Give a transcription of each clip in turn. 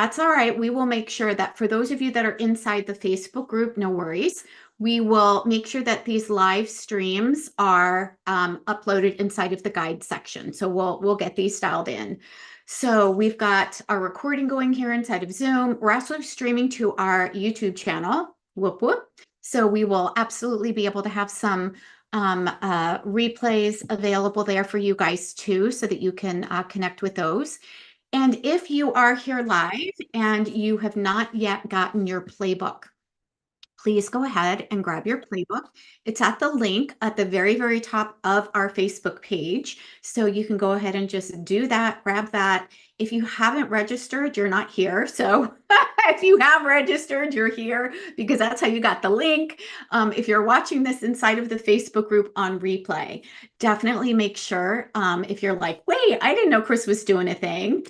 That's all right. We will make sure that for those of you that are inside the Facebook group, no worries. We will make sure that these live streams are uploaded inside of the guide section. So we'll get these dialed in. So we've got our recording going here inside of Zoom. We're also streaming to our YouTube channel. Whoop whoop. So we will absolutely be able to have some replays available there for you guys too, so that you can connect with those. And if you are here live and you have not yet gotten your playbook, please go ahead and grab your playbook. It's at the link at the very, very top of our Facebook page. So you can go ahead and just do that, grab that. If you haven't registered, you're not here. So if you have registered, you're here because that's how you got the link. If you're watching this inside of the Facebook group on replay, definitely make sure if you're like, wait, I didn't know Chris was doing a thing.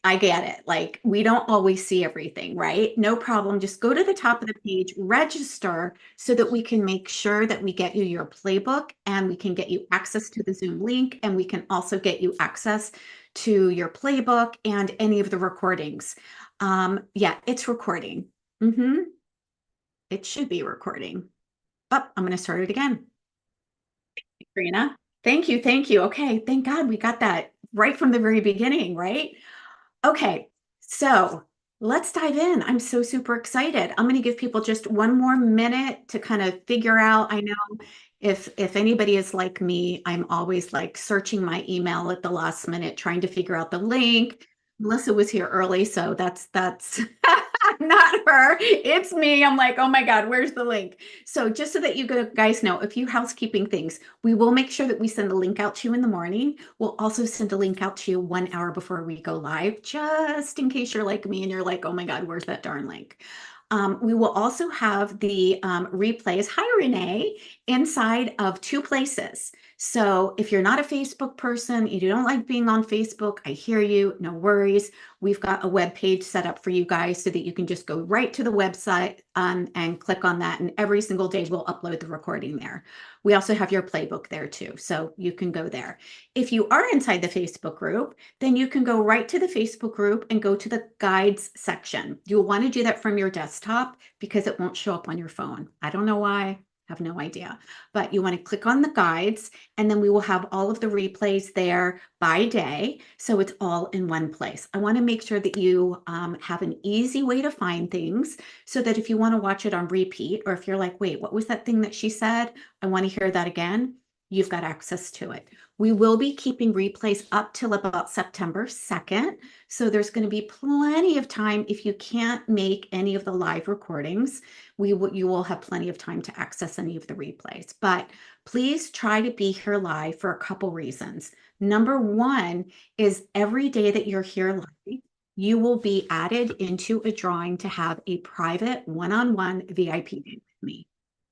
I get it. Like, we don't always see everything, right? No problem. Just go to the top of the page, register so that we can make sure that we get you your playbook and we can get you access to the Zoom link. And we can also get you access to your playbook and any of the recordings. Yeah, it's recording. It should be recording. Oh, I'm going to start it again. Karina. Thank you. Thank you. Okay. Thank God we got that right from the very beginning, right? Okay, so let's dive in. I'm so super excited. I'm going to give people just one more minute to kind of figure out. I know if anybody is like me, I'm always like searching my email at the last minute, trying to figure out the link. Melissa was here early, so that's not her. It's me. I'm like, oh my God, where's the link? So just so that you guys know, a few housekeeping things. We will make sure that we send a link out to you in the morning. We'll also send a link out to you 1 hour before we go live, just in case you're like me and you're like, oh my God, where's that darn link? We will also have the replays, hi Renee, inside of 2 places. So if you're not a Facebook person, you don't like being on Facebook, I hear you, no worries. We've got a web page set up for you guys so that you can just go right to the website and click on that. And every single day we'll upload the recording there. We also have your playbook there too, so you can go there. If you are inside the Facebook group, then you can go right to the Facebook group and go to the guides section. You'll want to do that from your desktop because it won't show up on your phone. I don't know why. Have no idea, but you want to click on the guides and then we will have all of the replays there by day. So it's all in one place. I want to make sure that you have an easy way to find things so that if you want to watch it on repeat, or if you're like, wait, what was that thing that she said? I want to hear that again. You've got access to it. We will be keeping replays up till about September 2nd. So there's going to be plenty of time. If you can't make any of the live recordings, you will have plenty of time to access any of the replays. But please try to be here live for a couple reasons. Number one is every day that you're here live, you will be added into a drawing to have a private one-on-one VIP day with me.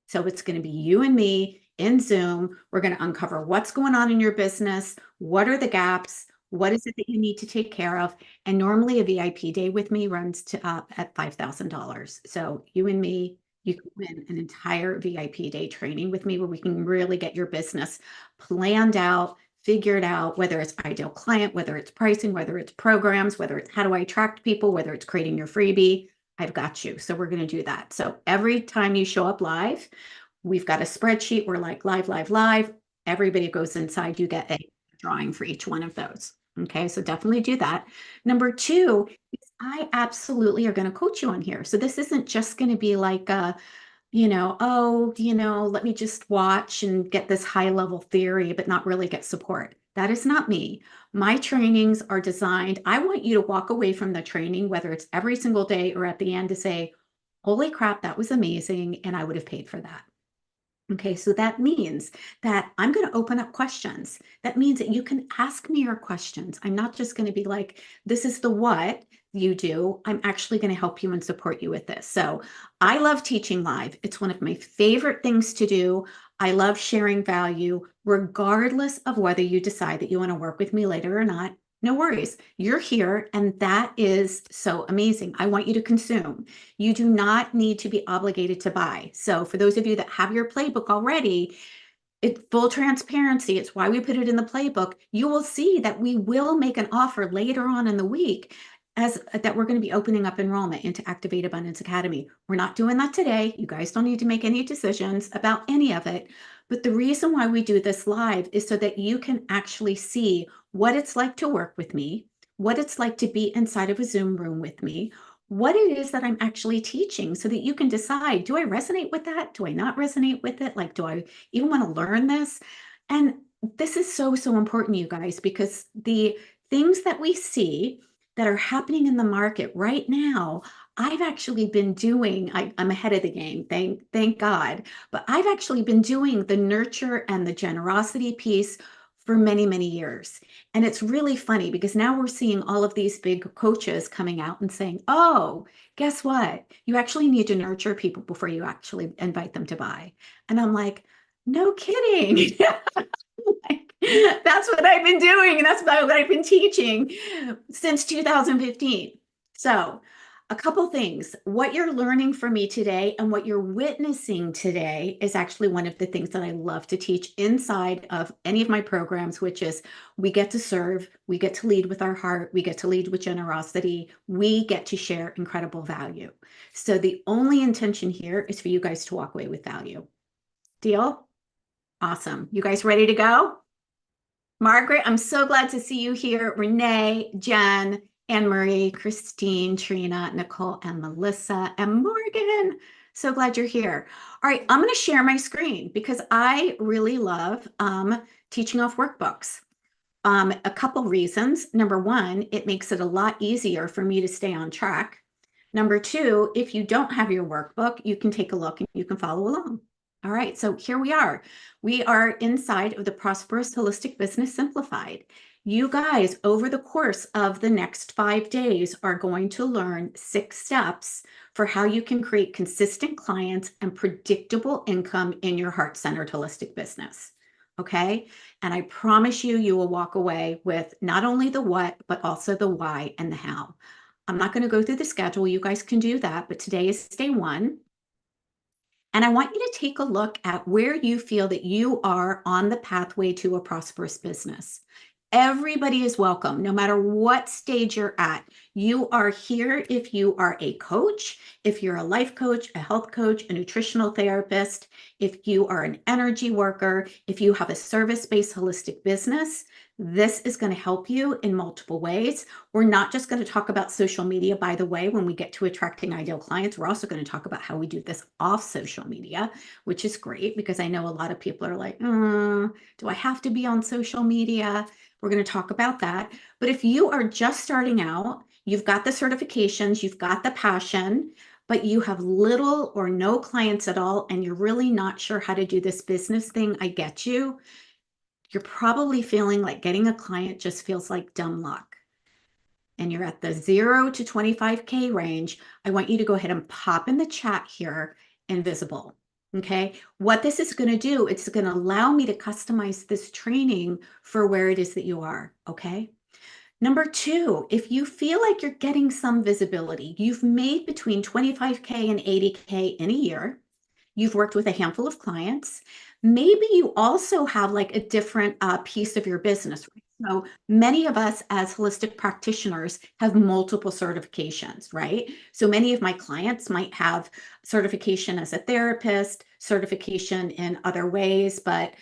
So it's going to be you and me in Zoom. We're going to uncover what's going on in your business. What are the gaps? What is it that you need to take care of? And normally a VIP day with me runs to at $5,000. So you and me, you can win an entire VIP day training with me where we can really get your business planned out, figured out, whether it's ideal client, whether it's pricing, whether it's programs, whether it's how do I attract people, whether it's creating your freebie. I've got you. So we're going to do that. So every time you show up live, we've got a spreadsheet. We're like live, live, live. Everybody goes inside. You get a drawing for each one of those. Okay, so definitely do that. Number two, I absolutely are going to coach you on here. So this isn't just going to be like a, let me just watch and get this high level theory, but not really get support. That is not me. My trainings are designed. I want you to walk away from the training, whether it's every single day or at the end, to say, holy crap, that was amazing. And I would have paid for that. Okay, so that means that I'm going to open up questions. That means that you can ask me your questions. I'm not just going to be like, this is the what you do. I'm actually going to help you and support you with this. So I love teaching live. It's one of my favorite things to do. I love sharing value, regardless of whether you decide that you want to work with me later or not. No worries. You're here, and that is so amazing. I want you to consume. You do not need to be obligated to buy. So for those of you that have your playbook already, it's full transparency. It's why we put it in the playbook. You will see that we will make an offer later on in the week. that we're going to be opening up enrollment into Activate Abundance Academy. We're not doing that today. You guys don't need to make any decisions about any of it. But the reason why we do this live is so that you can actually see what it's like to work with me, what it's like to be inside of a Zoom room with me, what it is that I'm actually teaching, so that you can decide, do I resonate with that? Do I not resonate with it? Like, do I even want to learn this? And this is so, so important, you guys, because the things that we see that are happening in the market right now, I've actually been doing, I'm ahead of the game, thank God, but I've actually been doing the nurture and the generosity piece for many, many years. And it's really funny because now we're seeing all of these big coaches coming out and saying, oh, guess what? You actually need to nurture people before you actually invite them to buy. And I'm like, no kidding. Like, that's what I've been doing, and that's what I've been teaching since 2015. So, a couple things. What you're learning from me today and what you're witnessing today is actually one of the things that I love to teach inside of any of my programs, which is we get to serve, we get to lead with our heart, we get to lead with generosity, we get to share incredible value. So, the only intention here is for you guys to walk away with value. Deal? Awesome. You guys ready to go? Margaret, I'm so glad to see you here. Renee, Jen, Anne Marie, Christine, Trina, Nicole, and Melissa, and Morgan. So glad you're here. All right, I'm going to share my screen because I really love teaching off workbooks. A couple reasons. Number one, it makes it a lot easier for me to stay on track. Number two, if you don't have your workbook, you can take a look and you can follow along. All right, so here we are. We are inside of the Prosperous Holistic Business Simplified. You guys, over the course of the next 5 days, are going to learn 6 steps for how you can create consistent clients and predictable income in your heart-centered holistic business. Okay? And I promise you, you will walk away with not only the what, but also the why and the how. I'm not going to go through the schedule. You guys can do that, but today is day 1. And I want you to take a look at where you feel that you are on the pathway to a prosperous business. Everybody is welcome, no matter what stage you're at. You are here if you are a coach, if you're a life coach, a health coach, a nutritional therapist, if you are an energy worker, if you have a service-based holistic business. This is going to help you in multiple ways. We're not just going to talk about social media, by the way, when we get to attracting ideal clients. We're also going to talk about how we do this off social media, which is great because I know a lot of people are like, do I have to be on social media? We're going to talk about that. But if you are just starting out, you've got the certifications, you've got the passion, but you have little or no clients at all, and you're really not sure how to do this business thing, I get you. You're probably feeling like getting a client just feels like dumb luck. And you're at the 0 to 25K range. I want you to go ahead and pop in the chat here, invisible. Okay, what this is going to do, it's going to allow me to customize this training for where it is that you are. Okay. Number 2, if you feel like you're getting some visibility, you've made between 25K and 80K in a year, you've worked with a handful of clients, maybe you also have like a different piece of your business. So many of us as holistic practitioners have multiple certifications, right? So many of my clients might have certification as a therapist, certification in other ways, but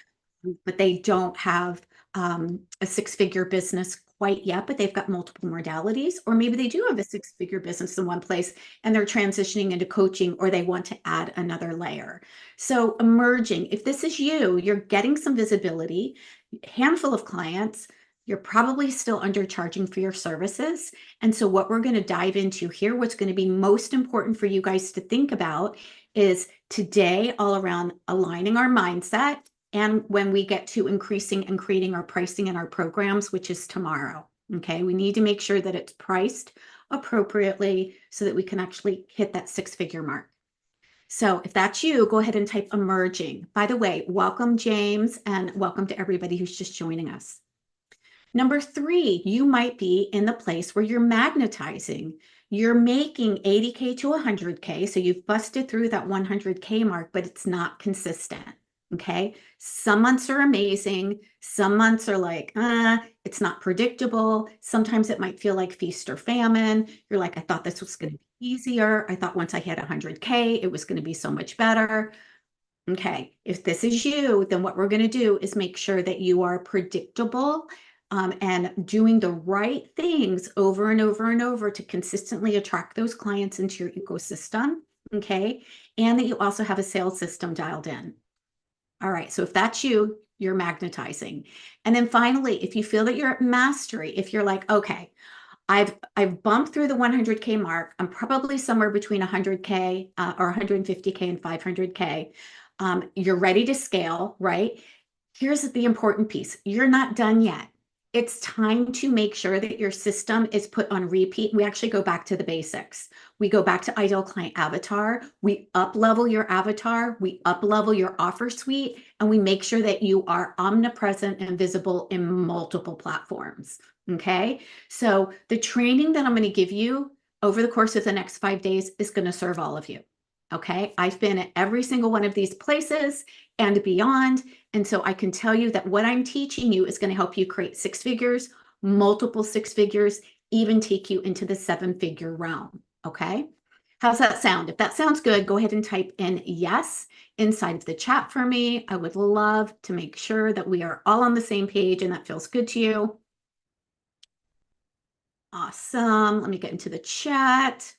they don't have a 6-figure business quite yet, but they've got multiple modalities. Or maybe they do have a 6-figure business in one place and they're transitioning into coaching, or they want to add another layer. So emerging, if this is you, you're getting some visibility, handful of clients, you're probably still undercharging for your services. And so what we're going to dive into here, what's going to be most important for you guys to think about is today all around aligning our mindset. And when we get to increasing and creating our pricing and our programs, which is tomorrow, okay, we need to make sure that it's priced appropriately so that we can actually hit that 6-figure mark. So if that's you, go ahead and type emerging. By the way, welcome, James, and welcome to everybody who's just joining us. Number 3, you might be in the place where you're magnetizing. You're making 80K to 100K, so you've busted through that 100K mark, but it's not consistent. Okay. Some months are amazing. Some months are like, it's not predictable. Sometimes it might feel like feast or famine. You're like, I thought this was going to be easier. I thought once I hit 100K, it was going to be so much better. Okay. If this is you, then what we're going to do is make sure that you are predictable, and doing the right things over and over and over to consistently attract those clients into your ecosystem. Okay. And that you also have a sales system dialed in. All right, so if that's you, you're magnetizing. And then finally, if you feel that you're at mastery, if you're like, okay, I've bumped through the 100K mark, I'm probably somewhere between 100K or 150K and 500K. You're ready to scale, right? Here's the important piece. You're not done yet. It's time to make sure that your system is put on repeat. We actually go back to the basics. We go back to ideal client avatar. We up level your avatar. We up level your offer suite, and we make sure that you are omnipresent and visible in multiple platforms. Okay. So the training that I'm going to give you over the course of the next 5 days is going to serve all of you. Okay. I've been at every single one of these places and beyond. And so I can tell you that what I'm teaching you is going to help you create six figures, multiple six figures, even take you into the seven-figure realm. Okay. How's that sound? If that sounds good, go ahead and type in yes inside of the chat for me. I would love to make sure that we are all on the same page and that feels good to you. Awesome. Let me get into the chat.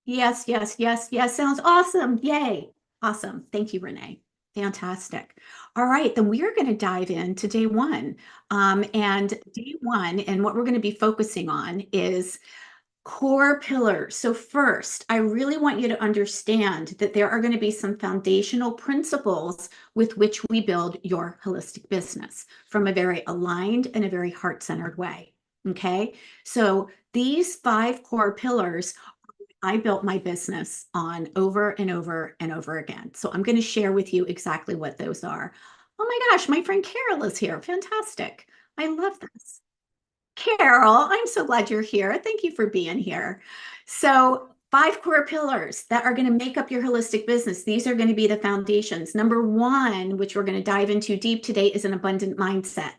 Yes, yes, yes, yes. Sounds awesome. Yay. Awesome. Thank you, Renee. Fantastic. All right, then we are going to dive into day one. And day one, and what we're going to be focusing on is core pillars. So first, I really want you to understand that there are going to be some foundational principles with which we build your holistic business from a very aligned and a very heart-centered way. Okay, so these 5 core pillars I built my business on over and over and over again. So I'm going to share with you exactly what those are. Oh my gosh, my friend Carol is here. Fantastic. I love this. Carol, I'm so glad you're here. Thank you for being here. So, 5 core pillars that are going to make up your holistic business. These are going to be the foundations. Number one, which we're going to dive into deep today, is an abundant mindset.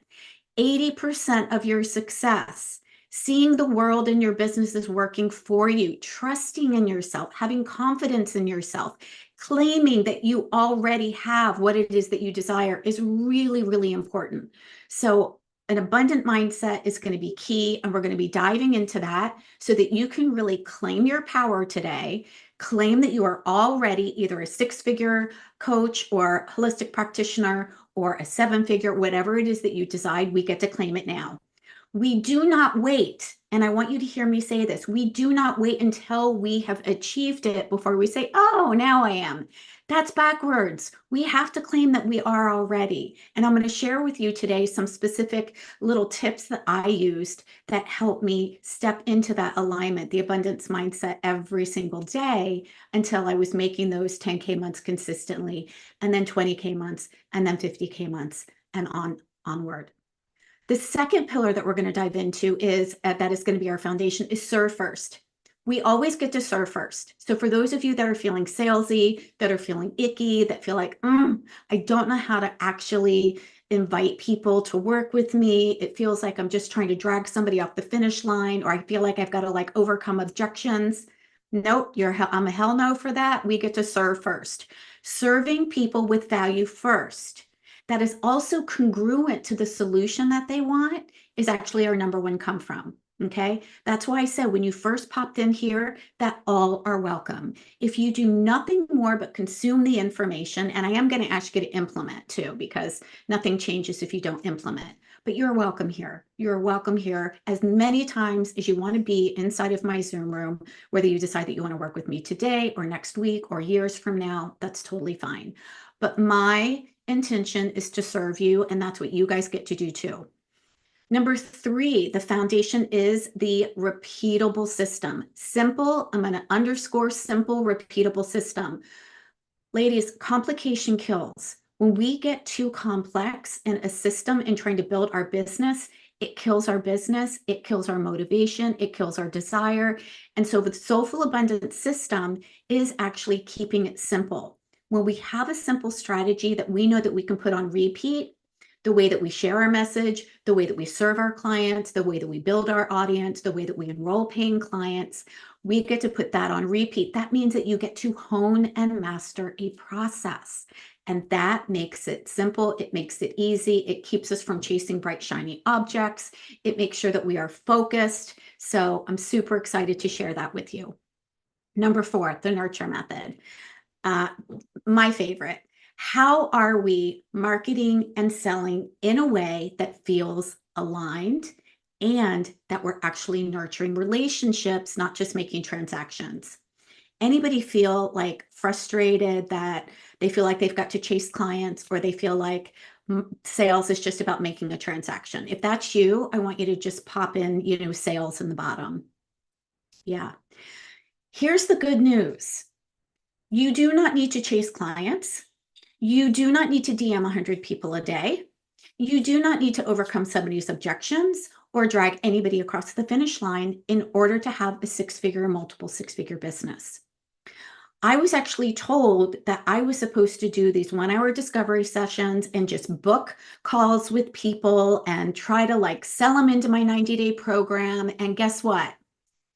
80% of your success, seeing the world and your business is working for you, trusting in yourself, having confidence in yourself, claiming that you already have what it is that you desire is really, really important. So, an abundant mindset is going to be key, and we're going to be diving into that so that you can really claim your power today, claim that you are already either a six-figure coach or holistic practitioner or a seven-figure, whatever it is that you decide, we get to claim it now. We do not wait, and I want you to hear me say this, we do not wait until we have achieved it before we say, oh, now I am. That's backwards. We have to claim that we are already. And I'm going to share with you today some specific little tips that I used that helped me step into that alignment, the abundance mindset every single day until I was making those 10K months consistently, and then 20K months, and then 50K months, and onward. The second pillar that we're going to dive into is that is going to be our foundation is serve first. We always get to serve first. So for those of you that are feeling salesy, that are feeling icky, that feel like, I don't know how to actually invite people to work with me. It feels like I'm just trying to drag somebody off the finish line, or I feel like I've got to like overcome objections. Nope, I'm a hell no for that. We get to serve first. Serving people with value first that is also congruent to the solution that they want is actually our number one come from. Okay. That's why I said when you first popped in here that all are welcome. If you do nothing more but consume the information, and I am going to ask you to implement too, because nothing changes if you don't implement, but you're welcome here. You're welcome here as many times as you want to be inside of my Zoom room, whether you decide that you want to work with me today or next week or years from now, that's totally fine. But my intention is to serve you, and that's what you guys get to do too. Number 3, the foundation is the repeatable system. Simple, I'm going to underscore simple, repeatable system. Ladies, complication kills. When we get too complex in a system and trying to build our business, it kills our business, it kills our motivation, it kills our desire. And so the Soulful Abundance system is actually keeping it simple. when we have a simple strategy that we know that we can put on repeat, the way that we share our message, the way that we serve our clients, the way that we build our audience, the way that we enroll paying clients, we get to put that on repeat. That means that you get to hone and master a process. And that makes it simple. It makes it easy. It keeps us from chasing bright, shiny objects. It makes sure that we are focused. So I'm super excited to share that with you. Number 4, the nurture method. My favorite. How are we marketing and selling in a way that feels aligned and that we're actually nurturing relationships, not just making transactions? Anybody feel like frustrated that they feel like they've got to chase clients, or they feel like sales is just about making a transaction? If that's you, I want you to just pop in, sales in the bottom. Yeah. Here's the good news. You do not need to chase clients. You do not need to DM 100 people a day. You do not need to overcome somebody's objections or drag anybody across the finish line in order to have a six-figure, multiple six-figure business. I was actually told that I was supposed to do these 1-hour discovery sessions and just book calls with people and try to sell them into my 90-day program. And guess what?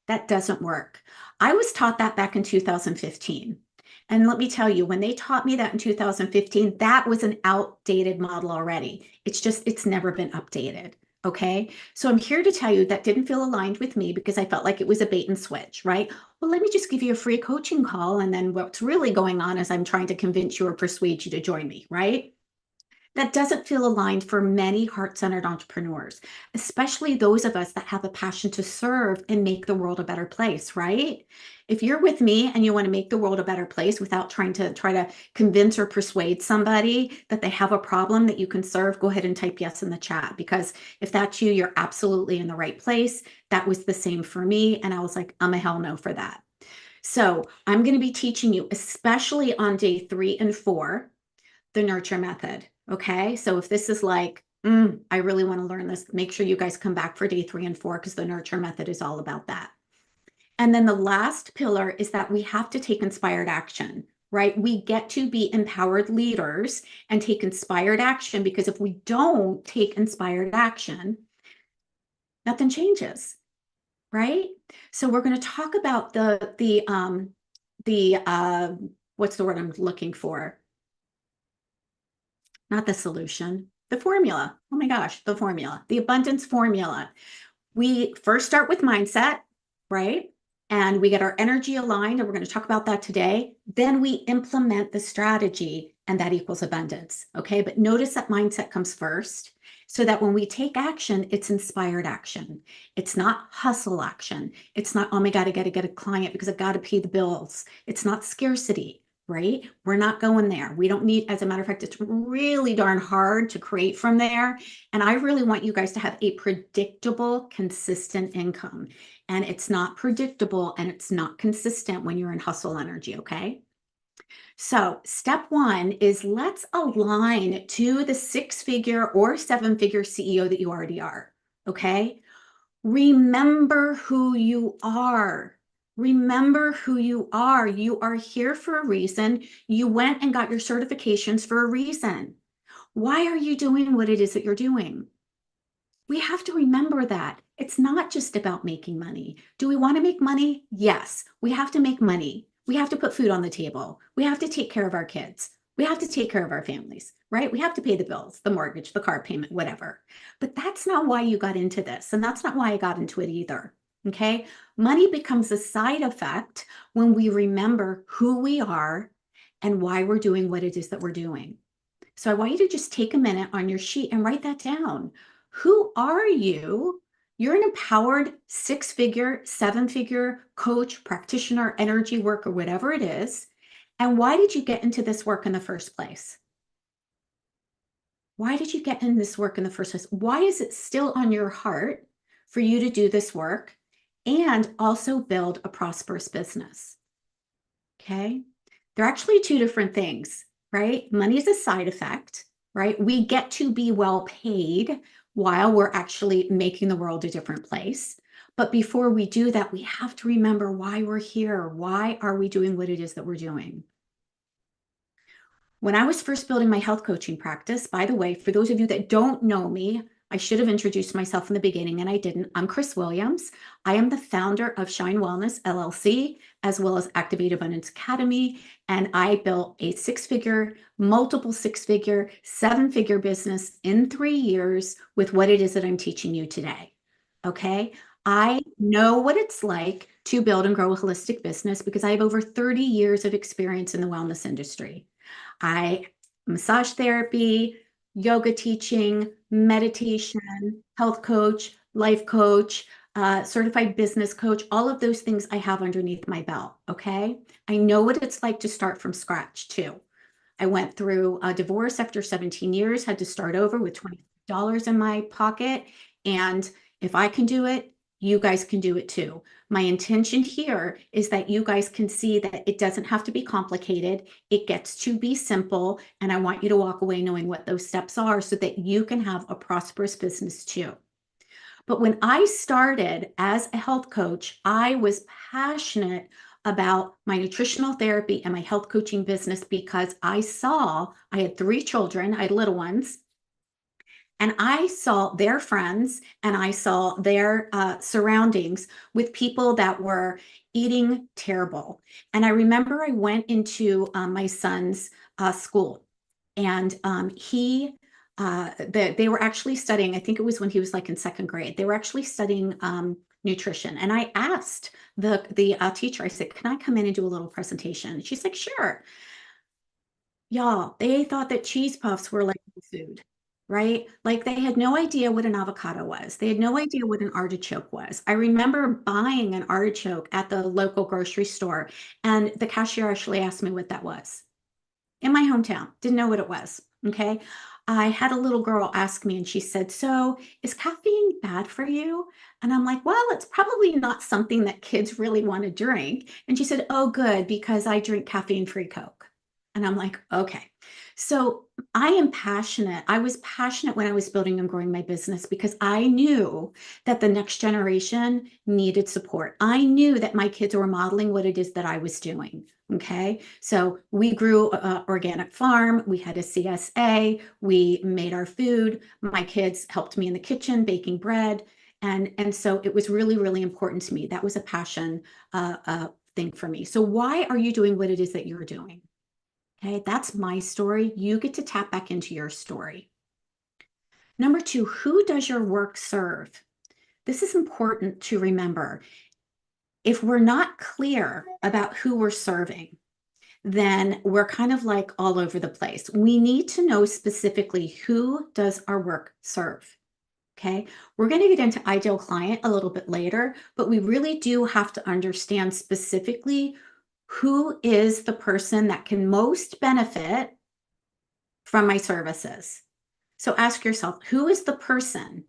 That doesn't work. I was taught that back in 2015. And let me tell you, when they taught me that in 2015, that was an outdated model already. It's never been updated. Okay. So I'm here to tell you that didn't feel aligned with me because I felt like it was a bait and switch, right? Well, let me just give you a free coaching call. And then what's really going on is I'm trying to convince you or persuade you to join me, right? That doesn't feel aligned for many heart-centered entrepreneurs, especially those of us that have a passion to serve and make the world a better place, right? If you're with me and you want to make the world a better place without trying to convince or persuade somebody that they have a problem that you can serve, go ahead and type yes in the chat, because if that's you, you're absolutely in the right place. That was the same for me. And I was like, I'm a hell no for that. So I'm going to be teaching you, especially on day 3 and 4, the nurture method. Okay. So if this is like, I really want to learn this, make sure you guys come back for day 3 and 4, because the nurture method is all about that. And then the last pillar is that we have to take inspired action, right? We get to be empowered leaders and take inspired action, because if we don't take inspired action, nothing changes, right? So we're going to talk about what's the word I'm looking for? Not the solution, the formula. Oh my gosh, the formula, the abundance formula. We first start with mindset, right? And we get our energy aligned, and we're going to talk about that today. Then we implement the strategy, and that equals abundance. Okay. But notice that mindset comes first, so that when we take action, it's inspired action. It's not hustle action. It's not, oh my God, I got to get a client because I got to pay the bills. It's not scarcity, right? We're not going there. We don't need, as a matter of fact, it's really darn hard to create from there. And I really want you guys to have a predictable, consistent income. And it's not predictable and it's not consistent when you're in hustle energy, okay? So step 1 is, let's align to the 6-figure or 7-figure CEO that you already are, okay? Remember who you are. Remember who you are. You are here for a reason. You went and got your certifications for a reason. Why are you doing what it is that you're doing? We have to remember that it's not just about making money. Do we want to make money? Yes, we have to make money. We have to put food on the table. We have to take care of our kids. We have to take care of our families, right? We have to pay the bills, the mortgage, the car payment, whatever. But that's not why you got into this. And that's not why I got into it either. Okay. Money becomes a side effect when we remember who we are and why we're doing what it is that we're doing. So I want you to just take a minute on your sheet and write that down. Who are you? You're an empowered 6-figure, 7-figure coach, practitioner, energy worker, whatever it is. And why did you get into this work in the first place? Why did you get in this work in the first place? Why is it still on your heart for you to do this work and also build a prosperous business? Okay. They're actually 2 different things, right? Money is a side effect, right? We get to be well paid while we're actually making the world a different place. But before we do that, we have to remember why we're here. Why are we doing what it is that we're doing? When I was first building my health coaching practice, by the way, for those of you that don't know me, I should have introduced myself in the beginning and I didn't. I'm Chris Williams. I am the founder of Shine Wellness LLC, as well as Activate Abundance Academy. And I built a six-figure, multiple six-figure, seven-figure business in 3 years with what it is that I'm teaching you today. Okay. I know what it's like to build and grow a holistic business because I have over 30 years of experience in the wellness industry. I massage therapy, yoga teaching, meditation, health coach, life coach, certified business coach, all of those things I have underneath my belt. Okay. I know what it's like to start from scratch too. I went through a divorce after 17 years, had to start over with $20 in my pocket. And if I can do it, you guys can do it too. My intention here is that you guys can see that it doesn't have to be complicated. It gets to be simple. And I want you to walk away knowing what those steps are so that you can have a prosperous business too. But when I started as a health coach, I was passionate about my nutritional therapy and my health coaching business because I had 3 children, I had little ones, and I saw their friends and I saw their surroundings with people that were eating terrible. And I remember I went into my son's school and they were actually studying, I think it was when he was like in second grade, they were actually studying nutrition. And I asked the teacher, I said, can I come in and do a little presentation? And she's like, sure. Y'all, they thought that cheese puffs were like food, right? Like they had no idea what an avocado was. They had no idea what an artichoke was. I remember buying an artichoke at the local grocery store, and the cashier actually asked me what that was in my hometown. Didn't know what it was. Okay. I had a little girl ask me, and she said, so is caffeine bad for you? And I'm like, well, it's probably not something that kids really want to drink. And she said, oh, good, because I drink caffeine-free Coke. And I'm like, okay. So I am passionate. I was passionate when I was building and growing my business because I knew that the next generation needed support. I knew that my kids were modeling what it is that I was doing. Okay. So we grew an organic farm. We had a CSA. We made our food. My kids helped me in the kitchen, baking bread. And so it was really, really important to me. That was a passion thing for me. So why are you doing what it is that you're doing? Okay, that's my story. You get to tap back into your story. Number 2, who does your work serve? This is important to remember. If we're not clear about who we're serving, then we're kind of like all over the place. We need to know specifically who does our work serve. Okay, we're going to get into ideal client a little bit later, but we really do have to understand specifically who is the person that can most benefit from my services. So ask yourself, who is the person?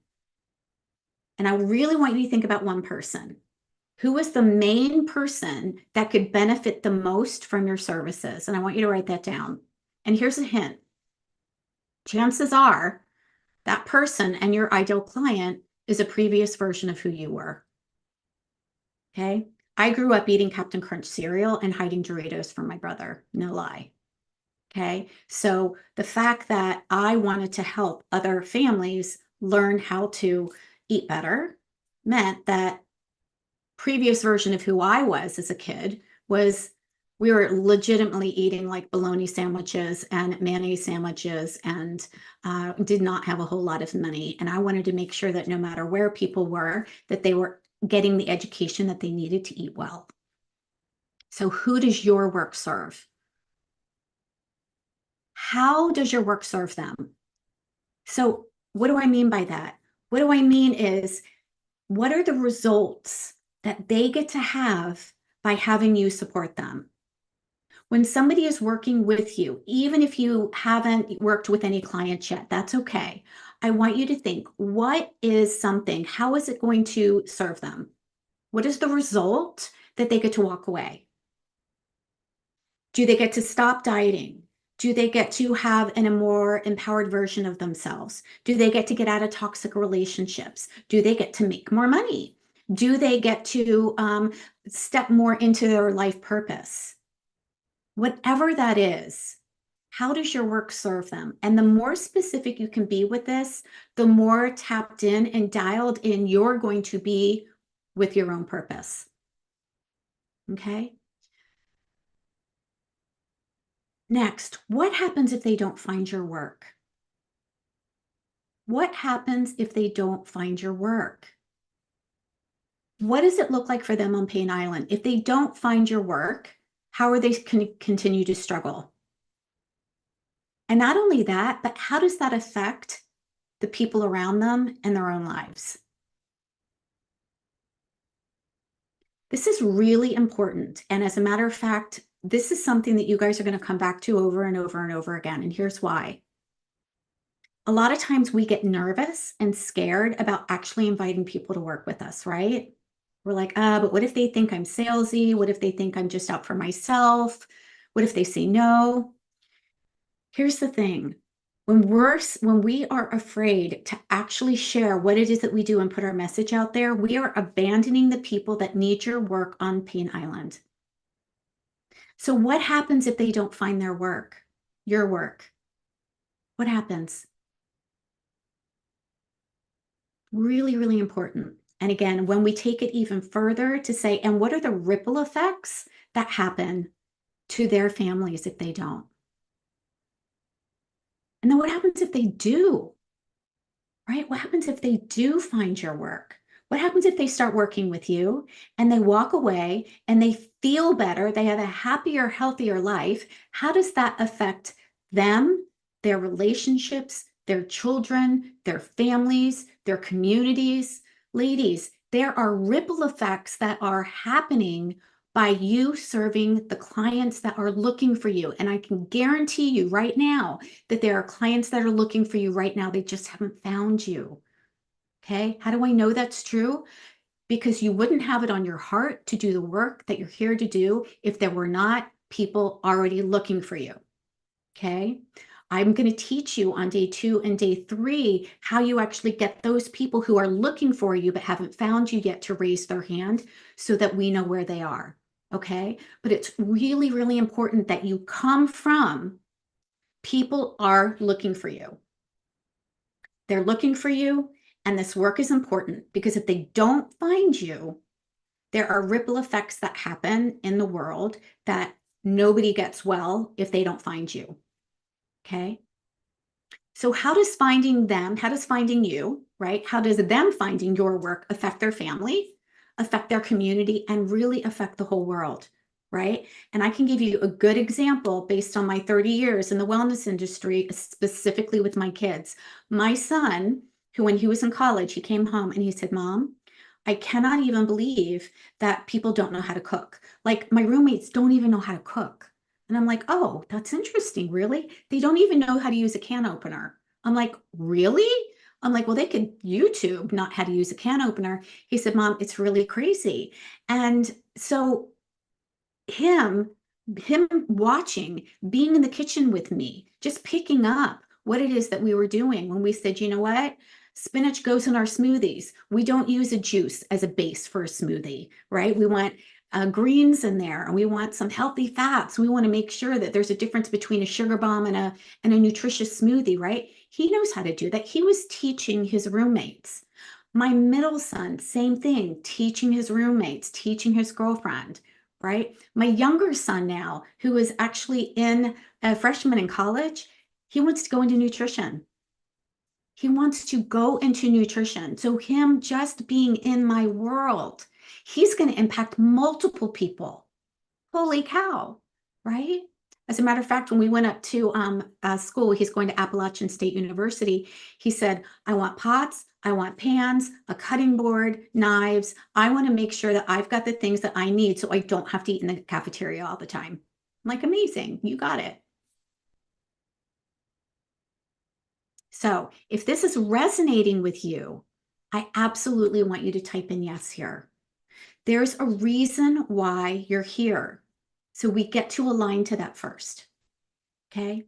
And I really want you to think about one person. Who is the main person that could benefit the most from your services? And I want you to write that down. And here's a hint. Chances are that person and your ideal client is a previous version of who you were. Okay. I grew up eating Captain Crunch cereal and hiding Doritos from my brother. No lie. Okay. So the fact that I wanted to help other families learn how to eat better meant that previous version of who I was as a kid was we were legitimately eating like bologna sandwiches and mayonnaise sandwiches and did not have a whole lot of money. And I wanted to make sure that no matter where people were, that they were getting the education that they needed to eat well. So who does your work serve? How does your work serve them? So what do I mean by that? What do I mean is, what are the results that they get to have by having you support them? When somebody is working with you, even if you haven't worked with any clients yet, that's okay. I want you to think, what is something, how is it going to serve them? What is the result that they get to walk away? Do they get to stop dieting? Do they get to have a more empowered version of themselves? Do they get to get out of toxic relationships? Do they get to make more money? Do they get to step more into their life purpose? Whatever that is, How does your work serve them? And the more specific you can be with this, the more tapped in and dialed in you're going to be with your own purpose. Okay. Next, what happens if they don't find your work? What happens if they don't find your work? What does it look like for them on Pain Island? If they don't find your work, how are they continue to struggle? And not only that, but how does that affect the people around them and their own lives? This is really important. And as a matter of fact, this is something that you guys are going to come back to over and over and over again. And here's why. A lot of times we get nervous and scared about actually inviting people to work with us, right? We're like, but what if they think I'm salesy? What if they think I'm just out for myself? What if they say no? Here's the thing. When we are afraid to actually share what it is that we do and put our message out there, we are abandoning the people that need your work on Pain Island. So what happens if they don't find their work, your work? What happens? Really, really important. And again, when we take it even further to say, and what are the ripple effects that happen to their families if they don't? And then what happens if they do? Right? What happens if they do find your work? What happens if they start working with you and they walk away and they feel better? They have a happier, healthier life. How does that affect them, their relationships, their children, their families, their communities? Ladies, there are ripple effects that are happening by you serving the clients that are looking for you. And I can guarantee you right now that there are clients that are looking for you right now. They just haven't found you. Okay. How do I know that's true? Because you wouldn't have it on your heart to do the work that you're here to do if there were not people already looking for you. Okay. I'm going to teach you on day 2 and day 3 how you actually get those people who are looking for you but haven't found you yet to raise their hand so that we know where they are. Okay. But it's really, really important that you come from people are looking for you. They're looking for you, and this work is important because if they don't find you, there are ripple effects that happen in the world that nobody gets well if they don't find you. Okay. So, how does finding them, how does finding you, right? How does them finding your work affect their family, affect their community, and really affect the whole world, right? And I can give you a good example based on my 30 years in the wellness industry, specifically with my kids. My son, who when he was in college, he came home and he said, Mom, I cannot even believe that people don't know how to cook. Like my roommates don't even know how to cook. And I'm like, oh, that's interesting. Really? They don't even know how to use a can opener. I'm like, really? I'm like, well, they could YouTube not how to use a can opener. He said, Mom, it's really crazy. And so him, him watching, being in the kitchen with me, just picking up what it is that we were doing when we said, you know what? Spinach goes in our smoothies. We don't use a juice as a base for a smoothie, right? We want greens in there and we want some healthy fats. We want to make sure that there's a difference between a sugar bomb and a nutritious smoothie, right? He knows how to do that. He was teaching his roommates. My middle son, same thing, teaching his roommates, teaching his girlfriend, right? My younger son now, who is actually in a freshman in college, he wants to go into nutrition. He wants to go into nutrition. So him just being in my world, he's going to impact multiple people. Holy cow, right? As a matter of fact, when we went up to school, he's going to Appalachian State University. He said, I want pots, I want pans, a cutting board, knives. I want to make sure that I've got the things that I need so I don't have to eat in the cafeteria all the time. I'm like, amazing, you got it. So if this is resonating with you, I absolutely want you to type in yes here. There's a reason why you're here. So we get to align to that first. Okay.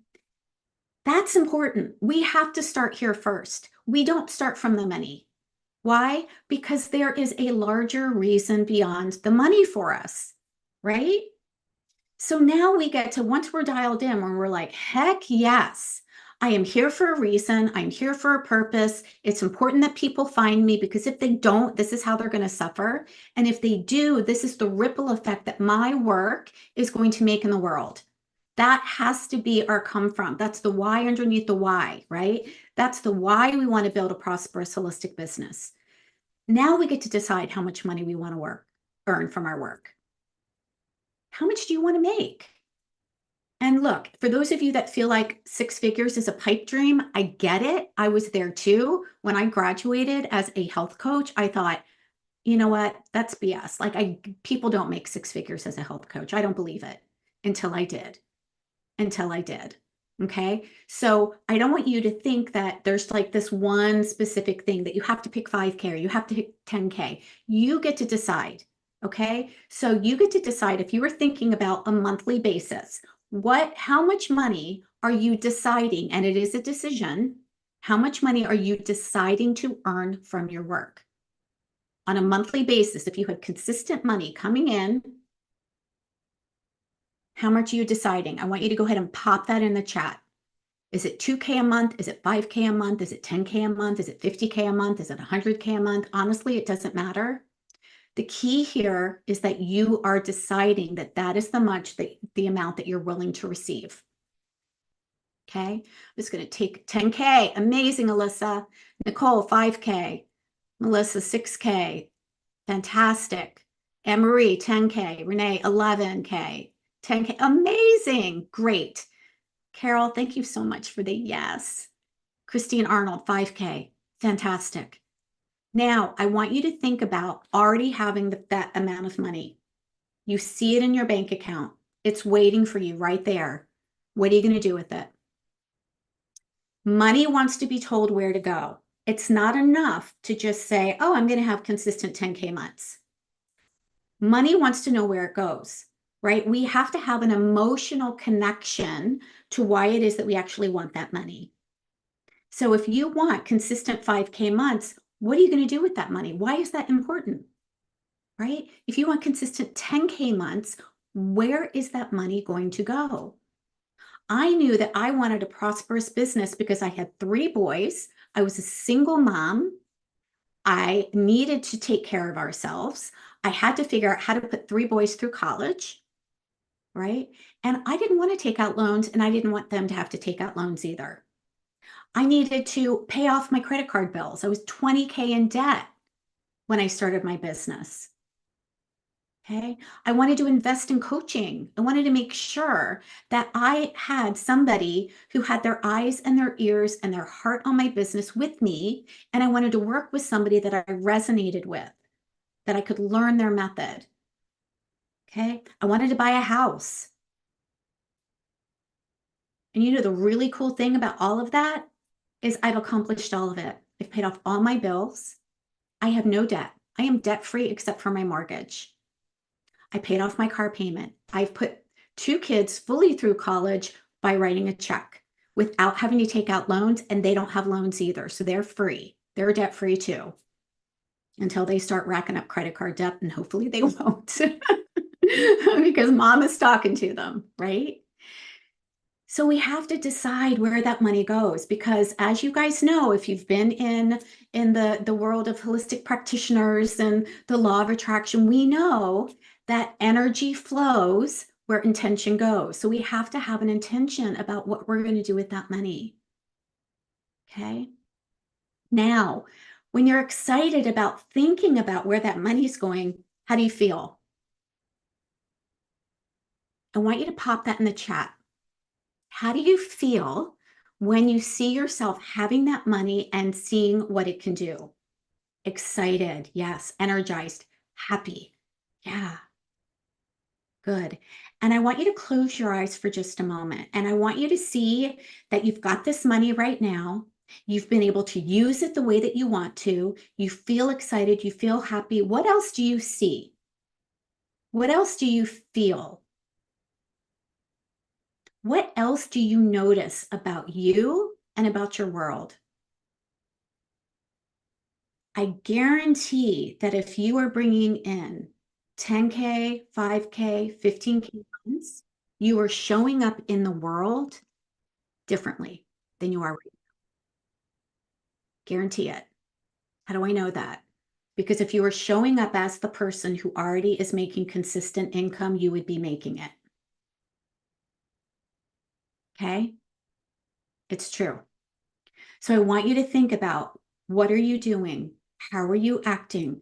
That's important. We have to start here first. We don't start from the money. Why? Because there is a larger reason beyond the money for us, right? So now we get to once we're dialed in, when we're like, heck yes, I am here for a reason. I'm here for a purpose. It's important that people find me because if they don't, this is how they're going to suffer. And if they do, this is the ripple effect that my work is going to make in the world. That has to be our come from. That's the why underneath the why, right? That's the why we want to build a prosperous holistic business. Now we get to decide how much money we want to earn from our work. How much do you want to make? And look, for those of you that feel like six figures is a pipe dream, I get it. I was there too. When I graduated as a health coach, I thought, you know what? That's BS. People don't make six figures as a health coach. I don't believe it until I did. Until I did. Okay. So I don't want you to think that there's like this one specific thing that you have to pick 5K or you have to pick 10K. You get to decide. Okay. So you get to decide if you were thinking about a monthly basis, how much money are you deciding? And it is a decision. How much money are you deciding to earn from your work on a monthly basis? If you had consistent money coming in, how much are you deciding? I want you to go ahead and pop that in the chat. Is it 2K a month? Is it 5K a month? Is it 10K a month? Is it 50K a month? Is it 100K a month? Honestly, it doesn't matter. The key here is that you are deciding that that is the amount that you're willing to receive. Okay. I'm just going to take 10K. Amazing, Alyssa. Nicole, 5K. Melissa, 6K. Fantastic. Anne-Marie, 10K. Renee, 11K. 10K. Amazing. Great. Carol, thank you so much for the yes. Christine Arnold, 5K. Fantastic. Now, I want you to think about already having that amount of money. You see it in your bank account. It's waiting for you right there. What are you going to do with it? Money wants to be told where to go. It's not enough to just say, oh, I'm going to have consistent 10K months. Money wants to know where it goes, right? We have to have an emotional connection to why it is that we actually want that money. So if you want consistent 5K months, what are you going to do with that money? Why is that important, right? If you want consistent 10K months, where is that money going to go? I knew that I wanted a prosperous business because I had 3 boys. I was a single mom. I needed to take care of ourselves. I had to figure out how to put 3 boys through college, right? And I didn't want to take out loans, and I didn't want them to have to take out loans either. I needed to pay off my credit card bills. I was 20K in debt when I started my business. Okay. I wanted to invest in coaching. I wanted to make sure that I had somebody who had their eyes and their ears and their heart on my business with me. And I wanted to work with somebody that I resonated with, that I could learn their method. Okay. I wanted to buy a house. And you know, the really cool thing about all of that is I've accomplished all of it. I've paid off all my bills. I have no debt. I am debt free except for my mortgage. I paid off my car payment. I've put 2 kids fully through college by writing a check without having to take out loans, and they don't have loans either. So they're free. They're debt free too until they start racking up credit card debt, and hopefully they won't because mom is talking to them, right? So we have to decide where that money goes because as you guys know, if you've been in the world of holistic practitioners and the law of attraction, we know that energy flows where intention goes. So we have to have an intention about what we're going to do with that money. Okay? Now, when you're excited about thinking about where that money is going, how do you feel? I want you to pop that in the chat. How do you feel when you see yourself having that money and seeing what it can do? Excited, yes. Energized, happy. Yeah, good. And I want you to close your eyes for just a moment. And I want you to see that you've got this money right now. You've been able to use it the way that you want to. You feel excited. You feel happy. What else do you see? What else do you feel? What else do you notice about you and about your world? I guarantee that if you are bringing in 10K, 5K, 15K months, You are showing up in the world differently than you are. Guarantee it. How do I know that? Because if you were showing up as the person who already is making consistent income, you would be making it. Okay? It's true. So I want you to think about, what are you doing? How are you acting?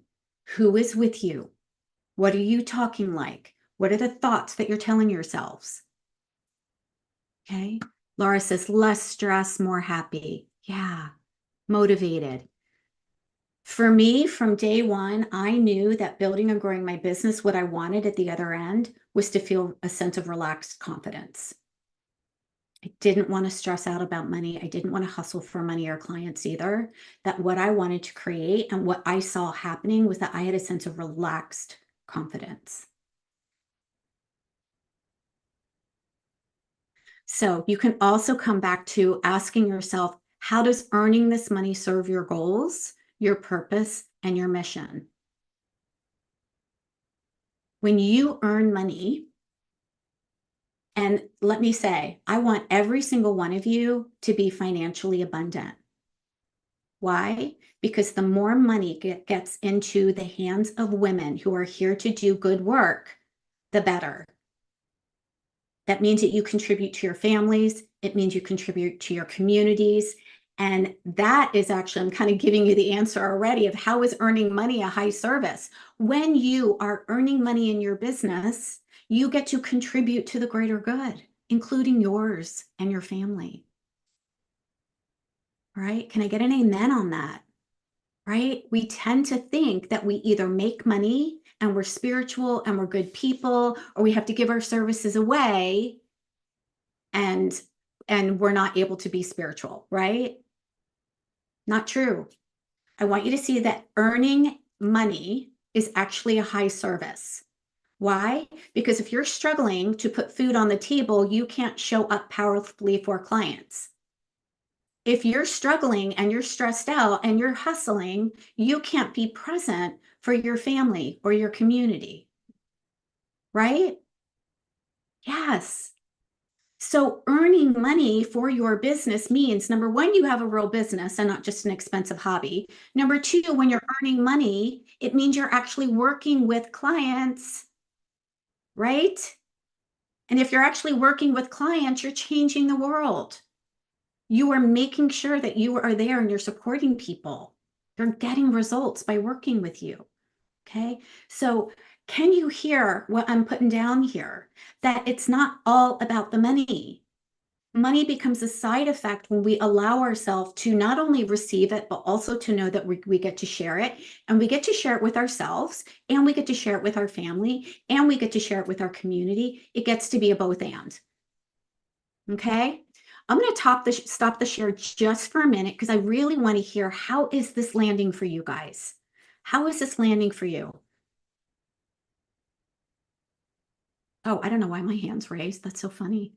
Who is with you? What are you talking like? What are the thoughts that you're telling yourselves? Okay. Laura says, less stress, more happy. Yeah. Motivated. For me, from day one, I knew that building and growing my business, what I wanted at the other end was to feel a sense of relaxed confidence. I didn't want to stress out about money. I didn't want to hustle for money or clients either. That what I wanted to create and what I saw happening was that I had a sense of relaxed confidence. So you can also come back to asking yourself, how does earning this money serve your goals, your purpose, and your mission? When you earn money, and let me say, I want every single one of you to be financially abundant. Why? Because the more money gets into the hands of women who are here to do good work, the better. That means that you contribute to your families. It means you contribute to your communities. And that is actually, I'm kind of giving you the answer already of how is earning money a high service. When you are earning money in your business, you get to contribute to the greater good, including yours and your family. Right? Can I get an amen on that? Right? We tend to think that we either make money and we're spiritual and we're good people, or we have to give our services away and we're not able to be spiritual, right? Not true. I want you to see that earning money is actually a high service. Why? Because if you're struggling to put food on the table, you can't show up powerfully for clients. If you're struggling and you're stressed out and you're hustling, you can't be present for your family or your community, right? Yes. So earning money for your business means, number one, you have a real business and not just an expensive hobby. Number two, when you're earning money, it means you're actually working with clients, right? And if you're actually working with clients, you're changing the world. You are making sure that you are there and you're supporting people. They're getting results by working with you. Okay. So can you hear what I'm putting down here? That it's not all about the money. Money becomes a side effect when we allow ourselves to not only receive it, but also to know that we get to share it. And we get to share it with ourselves, and we get to share it with our family, and we get to share it with our community. It gets to be a both and. Okay. I'm going to stop the share just for a minute because I really want to hear, how is this landing for you guys? How is this landing for you? Oh, I don't know why my hand's raised. That's so funny.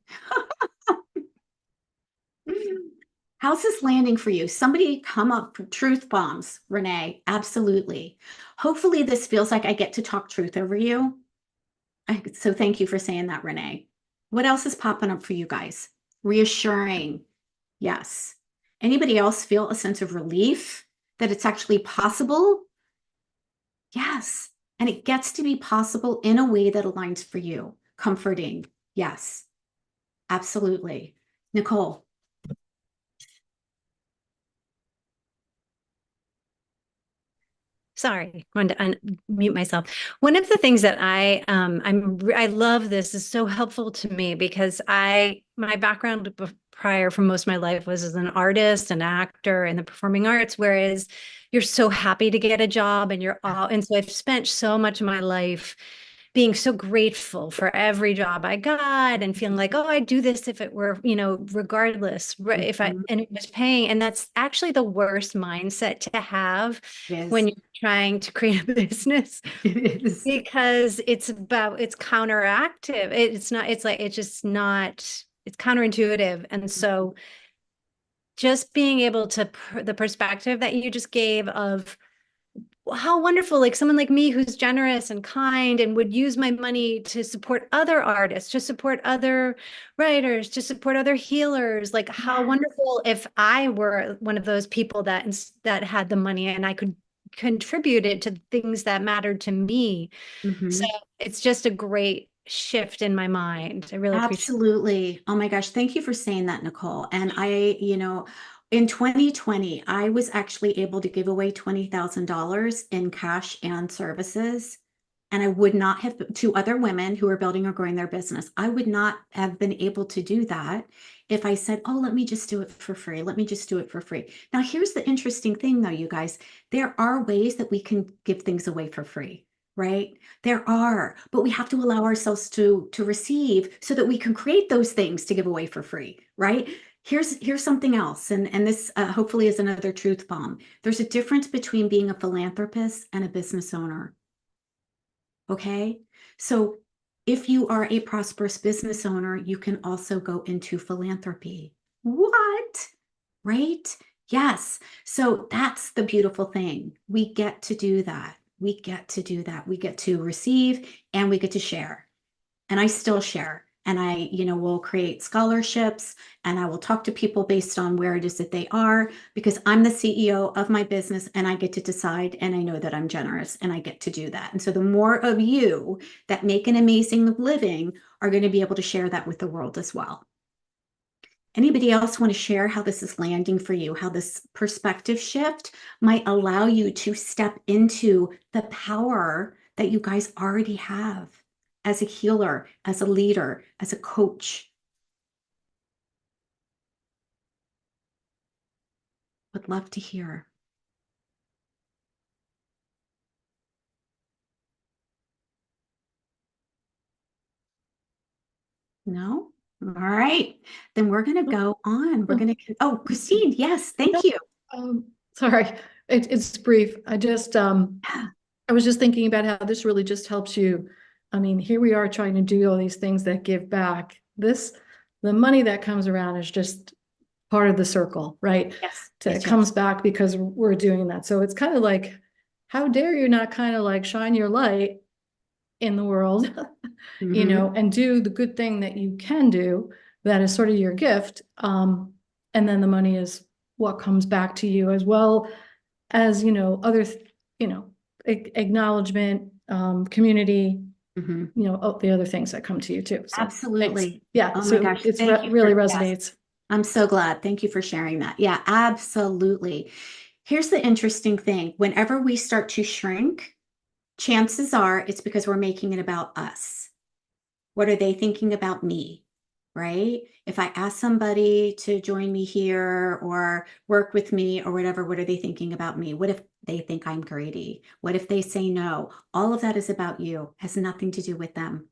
How's this landing for you? Somebody come up for truth bombs, Renee. Absolutely. Hopefully this feels like I get to talk truth over you. So thank you for saying that, Renee. What else is popping up for you guys? Reassuring. Yes. Anybody else feel a sense of relief that it's actually possible? Yes. And it gets to be possible in a way that aligns for you. Comforting. Yes. Absolutely. Nicole. Sorry, I wanted to unmute myself. One of the things that I love this is so helpful to me because my background prior for most of my life was as an artist, an actor in the performing arts, whereas you're so happy to get a job and so I've spent so much of my life being so grateful for every job I got and feeling like, oh, I'd do this if it were, regardless, and it was paying. And that's actually the worst mindset to have when you're trying to create a business. It is. Because it's counteractive. It's counterintuitive. And so just being able to, the perspective that you just gave of how wonderful, like someone like me who's generous and kind and would use my money to support other artists, to support other writers, to support other healers. Like how Yeah. wonderful if I were one of those people that that had the money and I could contribute it to things that mattered to me. So Mhm. it's just a great shift in my mind. I really appreciate Absolutely. Oh my gosh, thank you for saying that, Nicole. And I, in 2020, I was actually able to give away $20,000 in cash and services. And I would not have, to other women who are building or growing their business, I would not have been able to do that if I said, oh, let me just do it for free. Let me just do it for free. Now, here's the interesting thing, though, you guys, there are ways that we can give things away for free, right? There are, but we have to allow ourselves to receive so that we can create those things to give away for free, right? Here's something else, and this hopefully is another truth bomb. There's a difference between being a philanthropist and a business owner. Okay, so if you are a prosperous business owner, you can also go into philanthropy. What? Right? Yes. So that's the beautiful thing. We get to do that. We get to do that. We get to receive and we get to share. And I still share. And I, will create scholarships and I will talk to people based on where it is that they are because I'm the CEO of my business and I get to decide and I know that I'm generous and I get to do that. And so the more of you that make an amazing living are going to be able to share that with the world as well. Anybody else want to share how this is landing for you, how this perspective shift might allow you to step into the power that you guys already have as a healer, as a leader, as a coach? Would love to hear. No? All right. Then we're going to go on. We're Oh, going to, oh, Christine, yes, thank you. sorry, it's brief. Yeah. I was just thinking about how this really just helps you. I mean, here we are trying to do all these things that give back. The money that comes around is just part of the circle, right? Yes, It yes, comes yes. back because we're doing that. So it's kind of like, how dare you not kind of like shine your light in the world, Mm-hmm. and do the good thing that you can do, that is sort of your gift. And then the money is what comes back to you, as well as, other, acknowledgement, community, Mm-hmm. the other things that come to you too. So thanks. Absolutely. Yeah. Oh my So gosh. it's Thank you really for, yes. resonates. I'm so glad. Thank you for sharing that. Yeah, absolutely. Here's the interesting thing. Whenever we start to shrink, chances are it's because we're making it about us. What are they thinking about me? Right? If I ask somebody to join me here or work with me or whatever, what are they thinking about me? What if they think I'm greedy? What if they say no? All of that is about you, has nothing to do with them.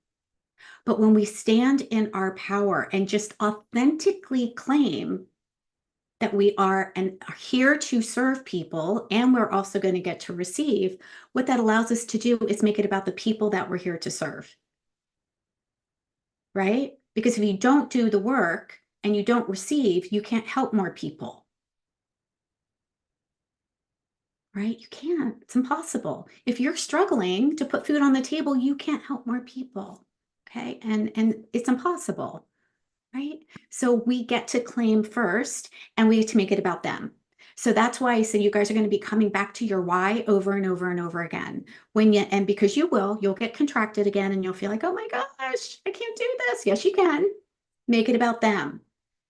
But when we stand in our power and just authentically claim that we are and are here to serve people and we're also going to get to receive, what that allows us to do is make it about the people that we're here to serve, right? Because if you don't do the work and you don't receive, you can't help more people, right? You can't. It's impossible. If you're struggling to put food on the table, you can't help more people. Okay? And it's impossible, right? So we get to claim first and we get to make it about them. So that's why I said you guys are going to be coming back to your why over and over and over again. And because you will, you'll get contracted again and you'll feel like, oh my gosh, I can't do this. Yes, you can. Make it about them.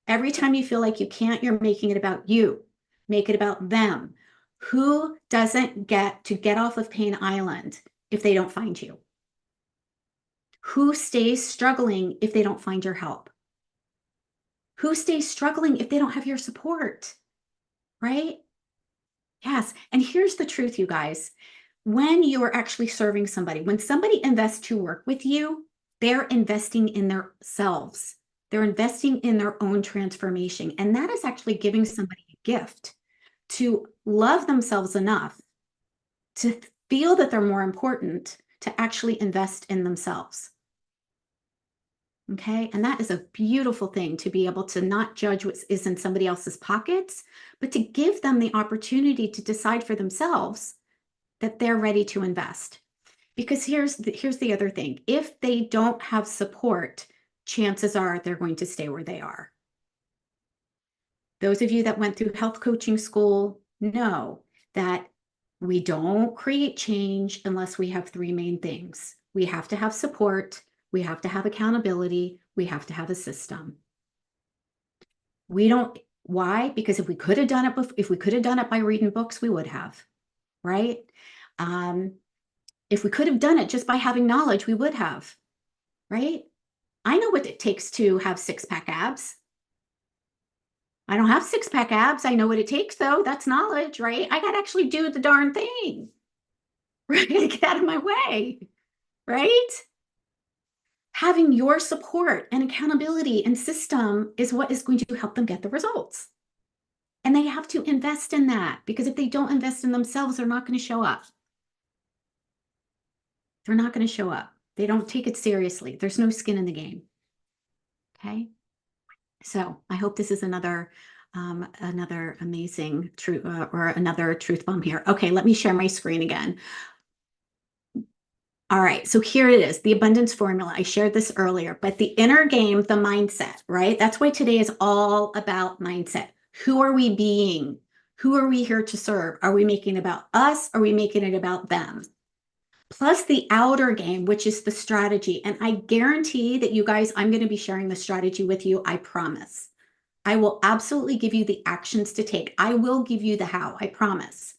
Every time you feel like you can't, you're making it about you. Make it about them. Who doesn't get to get off of Pain Island if they don't find you? Who stays struggling if they don't find your help? Who stays struggling if they don't have your support? Right? Yes. And here's the truth, you guys. When you are actually serving somebody, when somebody invests to work with you, they're investing in themselves. They're investing in their own transformation. And that is actually giving somebody a gift to love themselves enough to feel that they're more important to actually invest in themselves. Okay. And that is a beautiful thing to be able to not judge what is in somebody else's pockets, but to give them the opportunity to decide for themselves that they're ready to invest. Because here's the other thing. If they don't have support, chances are they're going to stay where they are. Those of you that went through health coaching school know that we don't create change unless we have three main things. We have to have support, we have to have accountability, we have to have a system. We don't, why? Because if we could have done it, if we could have done it by reading books, we would have, right? If we could have done it just by having knowledge, we would have, right? I know what it takes to have six-pack abs. I don't have six-pack abs. I know what it takes, though. That's knowledge, right? I got to actually do the darn thing, right? Get out of my way, right? Having your support and accountability and system is what is going to help them get the results. And they have to invest in that, because if they don't invest in themselves, they're not going to show up. They're not going to show up. They don't take it seriously. There's no skin in the game. Okay. So I hope this is another amazing truth or another truth bomb here. Okay, let me share my screen again. All right, so here it is, the abundance formula. I shared this earlier, but the inner game, the mindset, right? That's why today is all about mindset. Who are we being? Who are we here to serve? Are we making it about us? Are we making it about them? Plus the outer game, which is the strategy. And I guarantee that you guys, I'm going to be sharing the strategy with you. I promise. I will absolutely give you the actions to take. I will give you the how, I promise.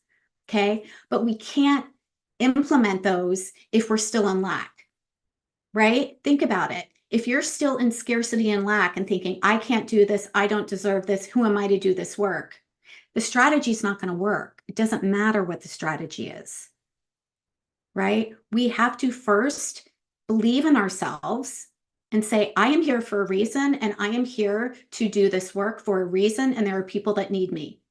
Okay. But we can't implement those if we're still in lack, right? Think about it. If you're still in scarcity and lack and thinking, I can't do this, I don't deserve this, who am I to do this work? The strategy is not going to work. It doesn't matter what the strategy is, right? We have to first believe in ourselves and say, I am here for a reason, and I am here to do this work for a reason, and there are people that need me.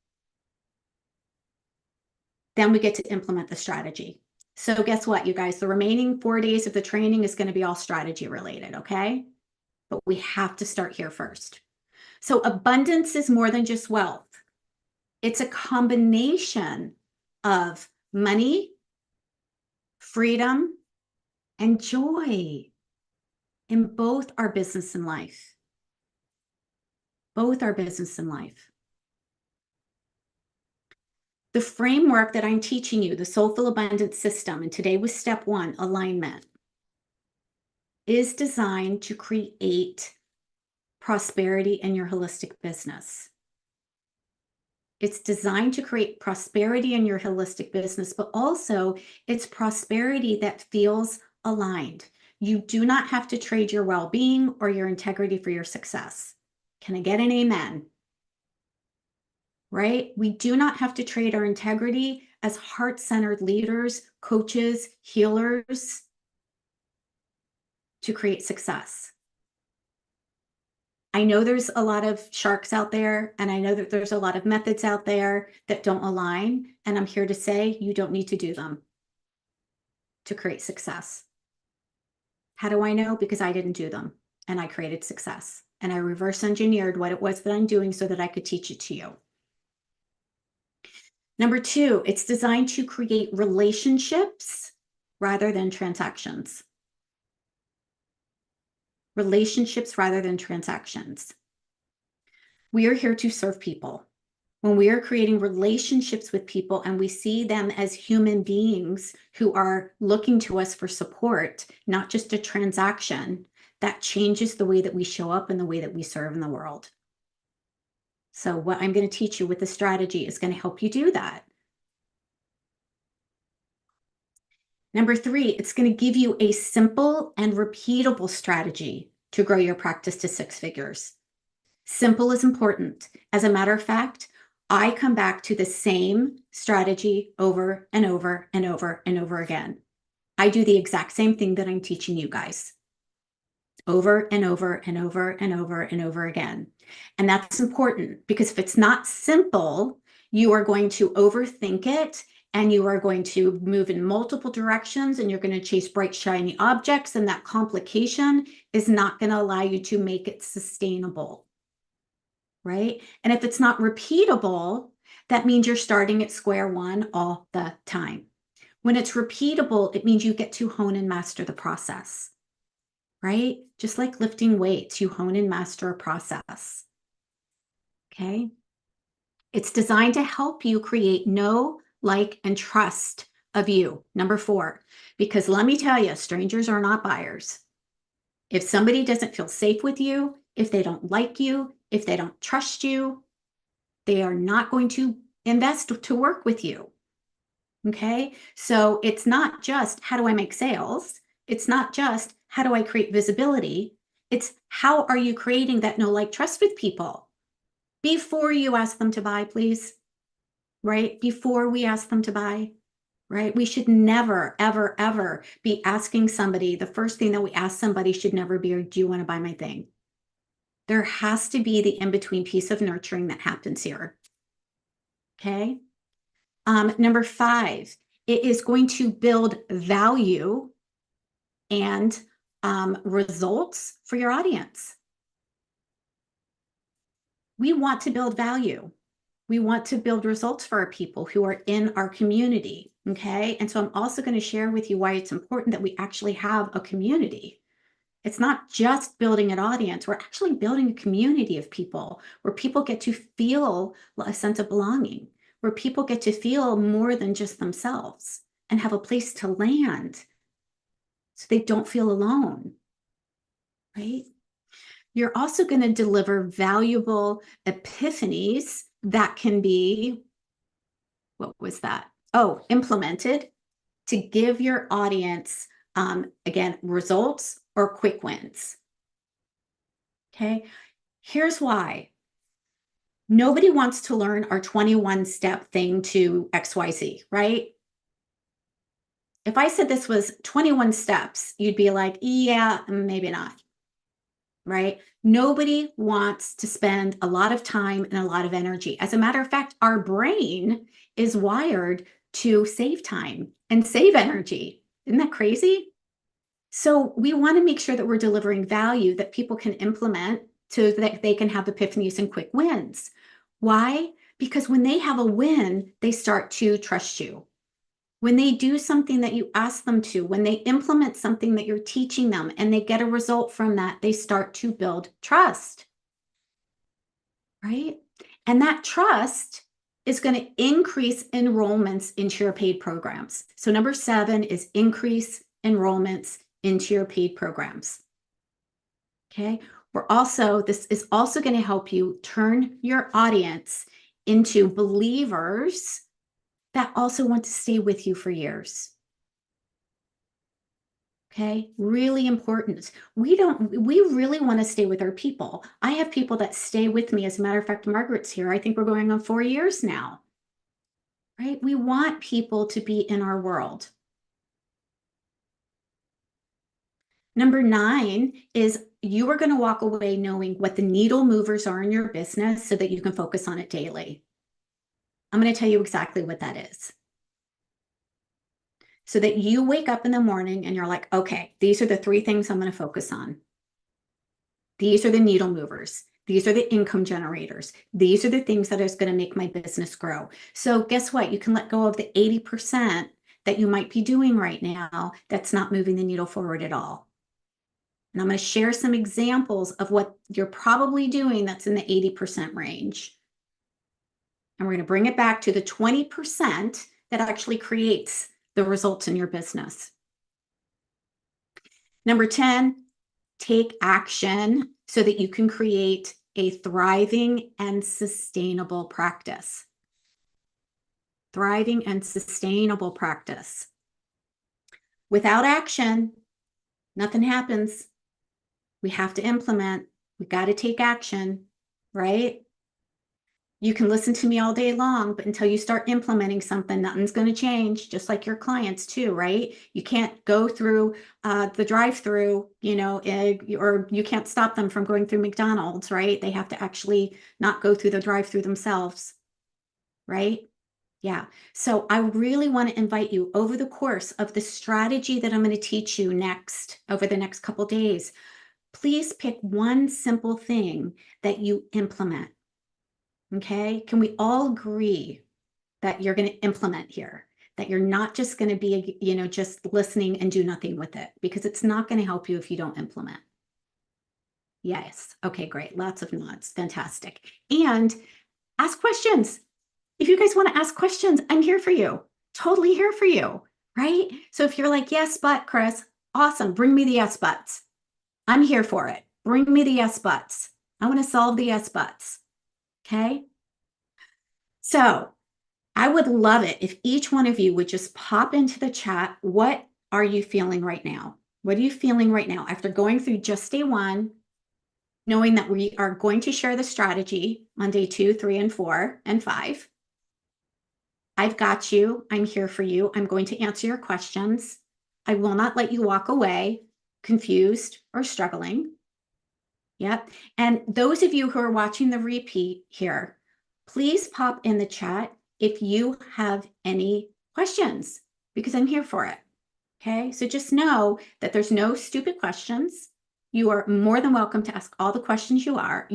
Then we get to implement the strategy. So guess what, you guys? The remaining 4 days of the training is going to be all strategy related, okay? But we have to start here first. So abundance is more than just wealth. It's a combination of money, freedom, and joy in both our business and life. Both our business and life. The framework that I'm teaching you, the Soulful Abundance System, and today was step 1, alignment, is designed to create prosperity in your holistic business. It's designed to create prosperity in your holistic business, but also it's prosperity that feels aligned. You do not have to trade your well-being or your integrity for your success. Can I get an amen? Right? We do not have to trade our integrity as heart-centered leaders, coaches, healers to create success. I know there's a lot of sharks out there, and I know that there's a lot of methods out there that don't align, and I'm here to say you don't need to do them to create success. How do I know? Because I didn't do them, and I created success, and I reverse engineered what it was that I'm doing so that I could teach it to you. Number 2, it's designed to create relationships rather than transactions. Relationships rather than transactions. We are here to serve people. When we are creating relationships with people and we see them as human beings who are looking to us for support, not just a transaction, that changes the way that we show up and the way that we serve in the world. So what I'm going to teach you with the strategy is going to help you do that. Number 3, it's going to give you a simple and repeatable strategy to grow your practice to 6 figures. Simple is important. As a matter of fact, I come back to the same strategy over and over and over and over again. I do the exact same thing that I'm teaching you guys over and over and over and over and over again. And that's important because if it's not simple, you are going to overthink it and you are going to move in multiple directions and you're going to chase bright, shiny objects. And that complication is not going to allow you to make it sustainable. Right? And if it's not repeatable, that means you're starting at square one all the time. When it's repeatable, it means you get to hone and master the process, right? Just like lifting weights, you hone and master a process. Okay. It's designed to help you create know, like, and trust of you. Number 4, because let me tell you, strangers are not buyers. If somebody doesn't feel safe with you, if they don't like you, if they don't trust you, they are not going to invest to work with you. Okay. So it's not just how do I make sales? It's not just how do I create visibility? It's how are you creating that know, like, trust with people before you ask them to buy, please. Right? Before we ask them to buy, right? We should never, ever, ever be asking somebody. The first thing that we ask somebody should never be, do you want to buy my thing? There has to be the in-between piece of nurturing that happens here. Okay. Number 5, it is going to build value and results for your audience. We want to build value. We want to build results for our people who are in our community. Okay. And so I'm also going to share with you why it's important that we actually have a community. It's not just building an audience. We're actually building a community of people where people get to feel a sense of belonging, where people get to feel more than just themselves and have a place to land so they don't feel alone, right? You're also going to deliver valuable epiphanies that can be, what was that? Oh, implemented to give your audience, again, results or quick wins. Okay. Here's why. Nobody wants to learn our 21-step thing to XYZ, right? If I said this was 21 steps, you'd be like, yeah, maybe not, right? Nobody wants to spend a lot of time and a lot of energy. As a matter of fact, our brain is wired to save time and save energy. Isn't that crazy? So we want to make sure that we're delivering value that people can implement so that they can have epiphanies and quick wins. Why? Because when they have a win, they start to trust you. When they do something that you ask them to, when they implement something that you're teaching them and they get a result from that, they start to build trust, right? And that trust is going to increase enrollments into your paid programs. So number 7 is increase enrollments into your paid programs. Okay. This is also going to help you turn your audience into believers that also want to stay with you for years. Okay. Really important. We really want to stay with our people. I have people that stay with me. As a matter of fact, Margaret's here. I think we're going on 4 years now, right? We want people to be in our world. Number 9 is you are going to walk away knowing what the needle movers are in your business so that you can focus on it daily. I'm going to tell you exactly what that is. So that you wake up in the morning and you're like, okay, these are the 3 things I'm going to focus on. These are the needle movers. These are the income generators. These are the things that is going to make my business grow. So guess what? You can let go of the 80% that you might be doing right now that's not moving the needle forward at all. And I'm going to share some examples of what you're probably doing that's in the 80% range. And we're going to bring it back to the 20% that actually creates the results in your business. Number 10, take action so that you can create a thriving and sustainable practice. Thriving and sustainable practice. Without action, nothing happens. We have to implement. We got to take action, right? You can listen to me all day long, but until you start implementing something, nothing's going to change, just like your clients too, right? You can't go through the drive-through, or you can't stop them from going through McDonald's, right? They have to actually not go through the drive-through themselves, right? Yeah. So I really want to invite you over the course of the strategy that I'm going to teach you next, over the next couple of days. Please pick one simple thing that you implement. Okay. Can we all agree that you're going to implement here? that you're not just going to be, just listening and do nothing with it, because it's not going to help you if you don't implement. Yes. Okay, great. Lots of nods. Fantastic. And ask questions. If you guys want to ask questions, I'm here for you. Totally here for you, right? So if you're like, yes, but Chris, awesome. Bring me the yes, buts. I'm here for it. Bring me the yes, buts. I want to solve the yes, buts. Okay. So I would love it if each one of you would just pop into the chat. What are you feeling right now? What are you feeling right now after going through just day one, knowing that we are going to share the strategy on day 2, 3, and 4, and 5? I've got you. I'm here for you. I'm going to answer your questions. I will not let you walk away confused or struggling. Yep. And those of you who are watching the repeat here, please pop in the chat if you have any questions, because I'm here for it. Okay. So just know that there's no stupid questions. You are more than welcome to ask all the questions you are.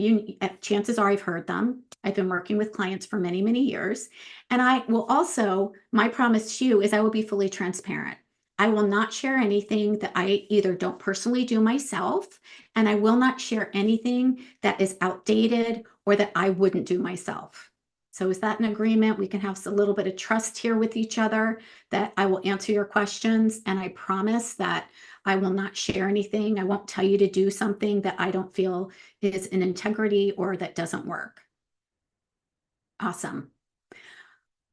Chances are I've heard them. I've been working with clients for many, many years. And I will also, my promise to you is I will be fully transparent. I will not share anything that I either don't personally do myself, and I will not share anything that is outdated or that I wouldn't do myself. So is that an agreement? We can have a little bit of trust here with each other, that I will answer your questions, and I promise that I will not share anything. I won't tell you to do something that I don't feel is in integrity or that doesn't work. Awesome.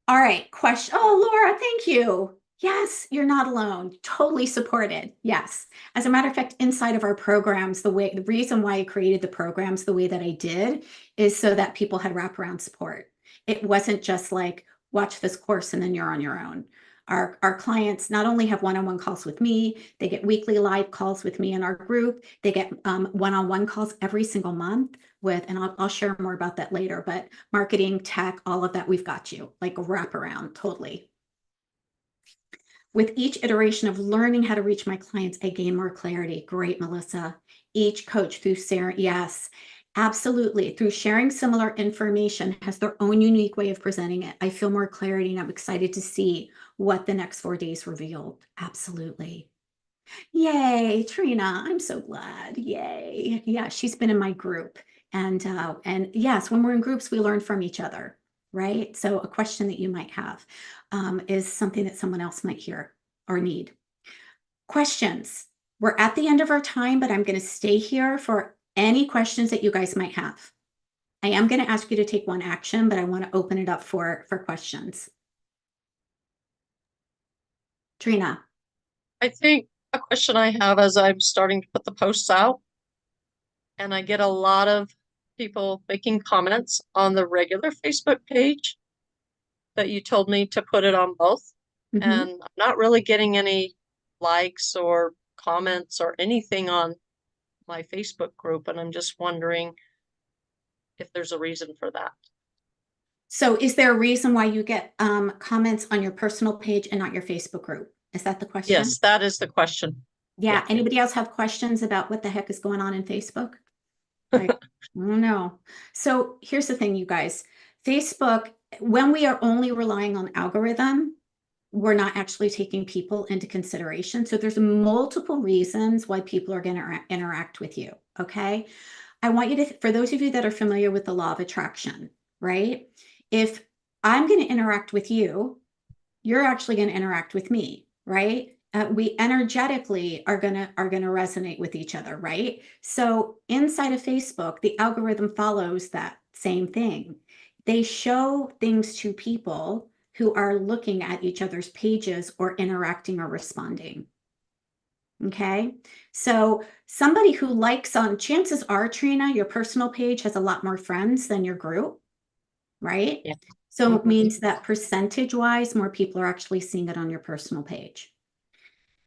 All right, question. Oh, Laura, thank you. Yes, you're not alone. Totally supported. Yes. As a matter of fact, inside of our programs, the reason why I created the programs the way that I did is so that people had wraparound support. It wasn't just like, watch this course and then you're on your own. Our clients not only have one-on-one calls with me, they get weekly live calls with me in our group. They get one-on-one calls every single month with, and I'll share more about that later, but marketing, tech, all of that, we've got you, like a wraparound, totally. With each iteration of learning how to reach my clients, I gain more clarity. Great, Melissa. Each coach through Sarah, yes, absolutely. Through sharing similar information has their own unique way of presenting it. I feel more clarity, and I'm excited to see what the next 4 days revealed. Absolutely. Yay, Trina, I'm so glad. Yay. Yeah, she's been in my group. And yes, when we're in groups, we learn from each other, right? So a question that you might have is something that someone else might hear or need. Questions. We're at the end of our time, but I'm going to stay here for any questions that you guys might have. I am going to ask you to take one action, but I want to open it up for questions. Trina. I think a question I have as I'm starting to put the posts out, and I get a lot of people making comments on the regular Facebook page that you told me to put it on both. Mm-hmm. And I'm not really getting any likes or comments or anything on my Facebook group. And I'm just wondering if there's a reason for that. So is there a reason why you get comments on your personal page and not your Facebook group? Is that the question? Yes, that is the question. Yeah. Anybody else have questions about what the heck is going on in Facebook? Like, I don't know. So here's the thing, you guys. Facebook, when we are only relying on algorithm, we're not actually taking people into consideration. So there's multiple reasons why people are going to interact with you. Okay. I want you to, for those of you that are familiar with the law of attraction, right? If I'm going to interact with you, you're actually going to interact with me, right? We energetically are gonna resonate with each other, right? So inside of Facebook, the algorithm follows that same thing. They show things to people who are looking at each other's pages or interacting or responding. Okay, so somebody who likes on, chances are, Trina, your personal page has a lot more friends than your group, right? Yeah. So it means that percentage-wise, more people are actually seeing it on your personal page.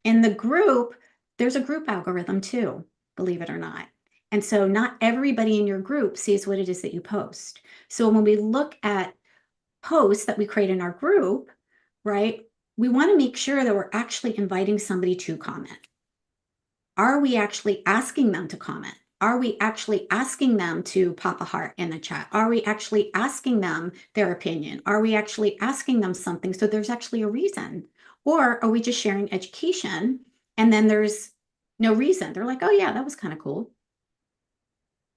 In the group, there's a group algorithm too, believe it or not. And so not everybody in your group sees what it is that you post. So when we look at posts that we create in our group, right, we want to make sure that we're actually inviting somebody to comment. Are we actually asking them to comment? Are we actually asking them to pop a heart in the chat? Are we actually asking them their opinion? Are we actually asking them something so there's actually a reason? Or are we just sharing education and then there's no reason? They're like, oh yeah, that was kind of cool.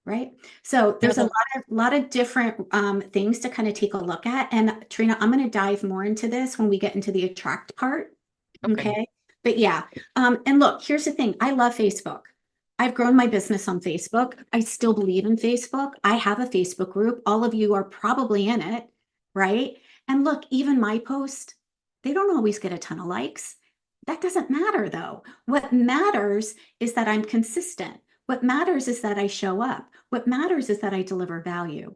Right? So there's a lot of different things to kind of take a look at. And Trina, I'm going to dive more into this when we get into the attract part. Okay. But yeah. And look, here's the thing. I love Facebook. I've grown my business on Facebook. I still believe in Facebook. I have a Facebook group. All of you are probably in it, right? And look, even my post, they don't always get a ton of likes. That doesn't matter though. What matters is that I'm consistent. What matters is that I show up. What matters is that I deliver value.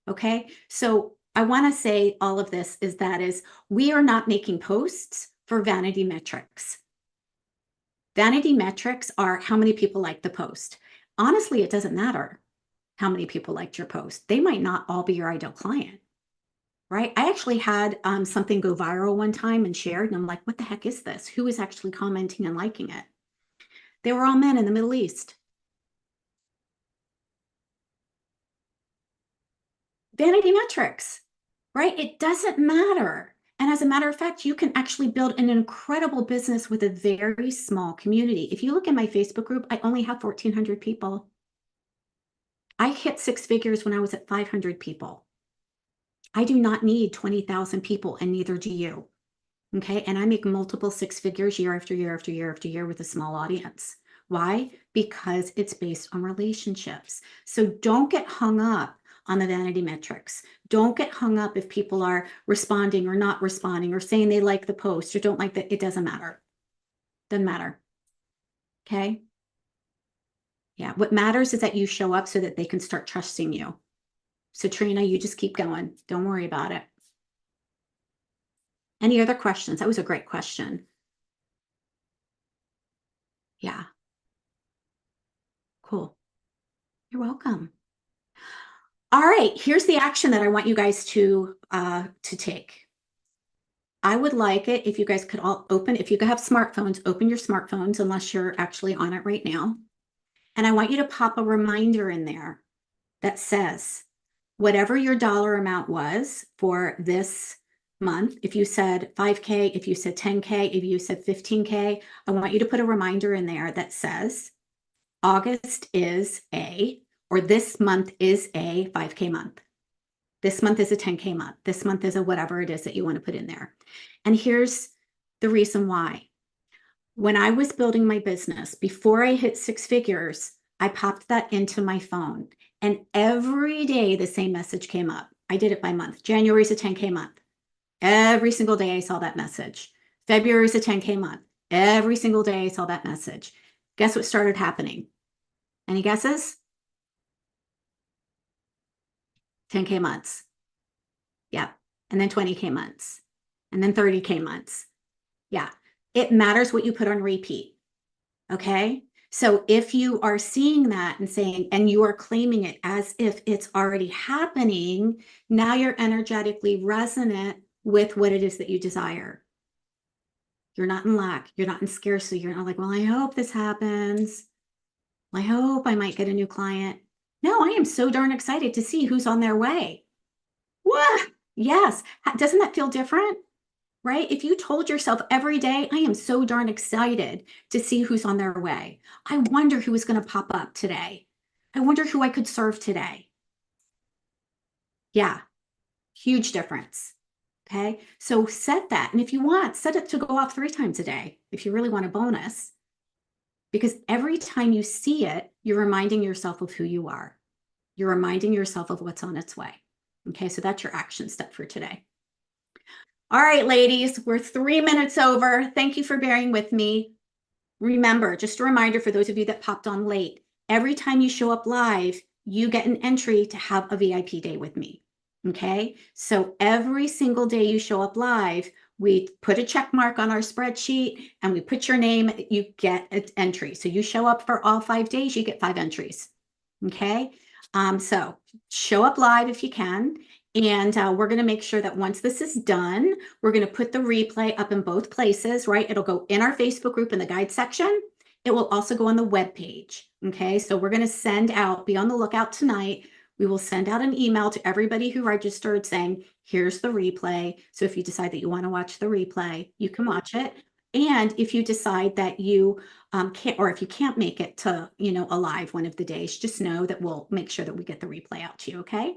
Okay. So I want to say all of this is we are not making posts for vanity metrics. Vanity metrics are how many people like the post. Honestly, it doesn't matter how many people liked your post. They might not all be your ideal client, right? I actually had something go viral one time and shared, and I'm like, what the heck is this? Who is actually commenting and liking it? They were all men in the Middle East. Vanity metrics, right? It doesn't matter. And as a matter of fact, you can actually build an incredible business with a very small community. If you look at my Facebook group, I only have 1,400 people. I hit 6 figures when I was at 500 people. I do not need 20,000 people, and neither do you. Okay. And I make multiple 6 figures year after year after year after year with a small audience. Why? Because it's based on relationships. So don't get hung up on the vanity metrics. Don't get hung up if people are responding or not responding or saying they like the post or don't like that. It doesn't matter. Doesn't matter. Okay. Yeah. What matters is that you show up so that they can start trusting you. So Trina, you just keep going. Don't worry about it. Any other questions? That was a great question. Yeah. Cool. You're welcome. All right, here's the action that I want you guys to take. I would like it if you guys could all if you have smartphones, open your smartphones unless you're actually on it right now. And I want you to pop a reminder in there that says, whatever your dollar amount was for this month, if you said 5K, if you said 10K, if you said 15K, I want you to put a reminder in there that says, August is or this month is a 5K month. This month is a 10K month. This month is a whatever it is that you want to put in there. And here's the reason why. When I was building my business, before I hit 6 figures, I popped that into my phone. And every day the same message came up. I did it by month. January is a 10K month. Every single day I saw that message. February is a 10K month. Every single day I saw that message. Guess what started happening? Any guesses? 10K months. Yeah. And then 20K months. And then 30K months. Yeah. It matters what you put on repeat. Okay. So if you are seeing that and saying, and you are claiming it as if it's already happening, now you're energetically resonant with what it is that you desire. You're not in lack. You're not in scarcity. You're not like, well, I hope this happens. I hope I might get a new client. No, I am so darn excited to see who's on their way. What? Yes. Doesn't that feel different? Right? If you told yourself every day, I am so darn excited to see who's on their way. I wonder who is going to pop up today. I wonder who I could serve today. Yeah. Huge difference. Okay. So set that. And if you want, set it to go off 3 times a day if you really want a bonus. Because every time you see it, you're reminding yourself of who you are. You're reminding yourself of what's on its way. Okay, so that's your action step for today. All right, ladies, we're 3 minutes over. Thank you for bearing with me. Remember, just a reminder for those of you that popped on late, every time you show up live, you get an entry to have a VIP day with me. Okay, so every single day you show up live, we put a check mark on our spreadsheet and we put your name, you get an entry. So you show up for all 5 days, you get 5 entries. Okay, so show up live if you can. And we're going to make sure that once this is done, we're going to put the replay up in both places, right? It'll go in our Facebook group in the guide section. It will also go on the webpage. Okay, so we're going to send out, be on the lookout tonight. We will send out an email to everybody who registered saying, here's the replay. So if you decide that you want to watch the replay, you can watch it. And if you decide that you can't, or if you can't make it to, a live one of the days, just know that we'll make sure that we get the replay out to you. Okay.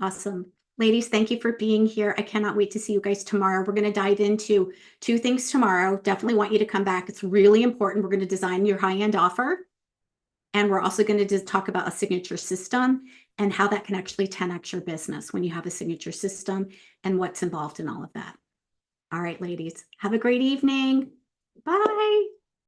Awesome. Ladies, thank you for being here. I cannot wait to see you guys tomorrow. We're going to dive into 2 things tomorrow. Definitely want you to come back. It's really important. We're going to design your high-end offer. And we're also going to talk about a signature system and how that can actually 10x your business when you have a signature system and what's involved in all of that. All right, ladies, have a great evening. Bye.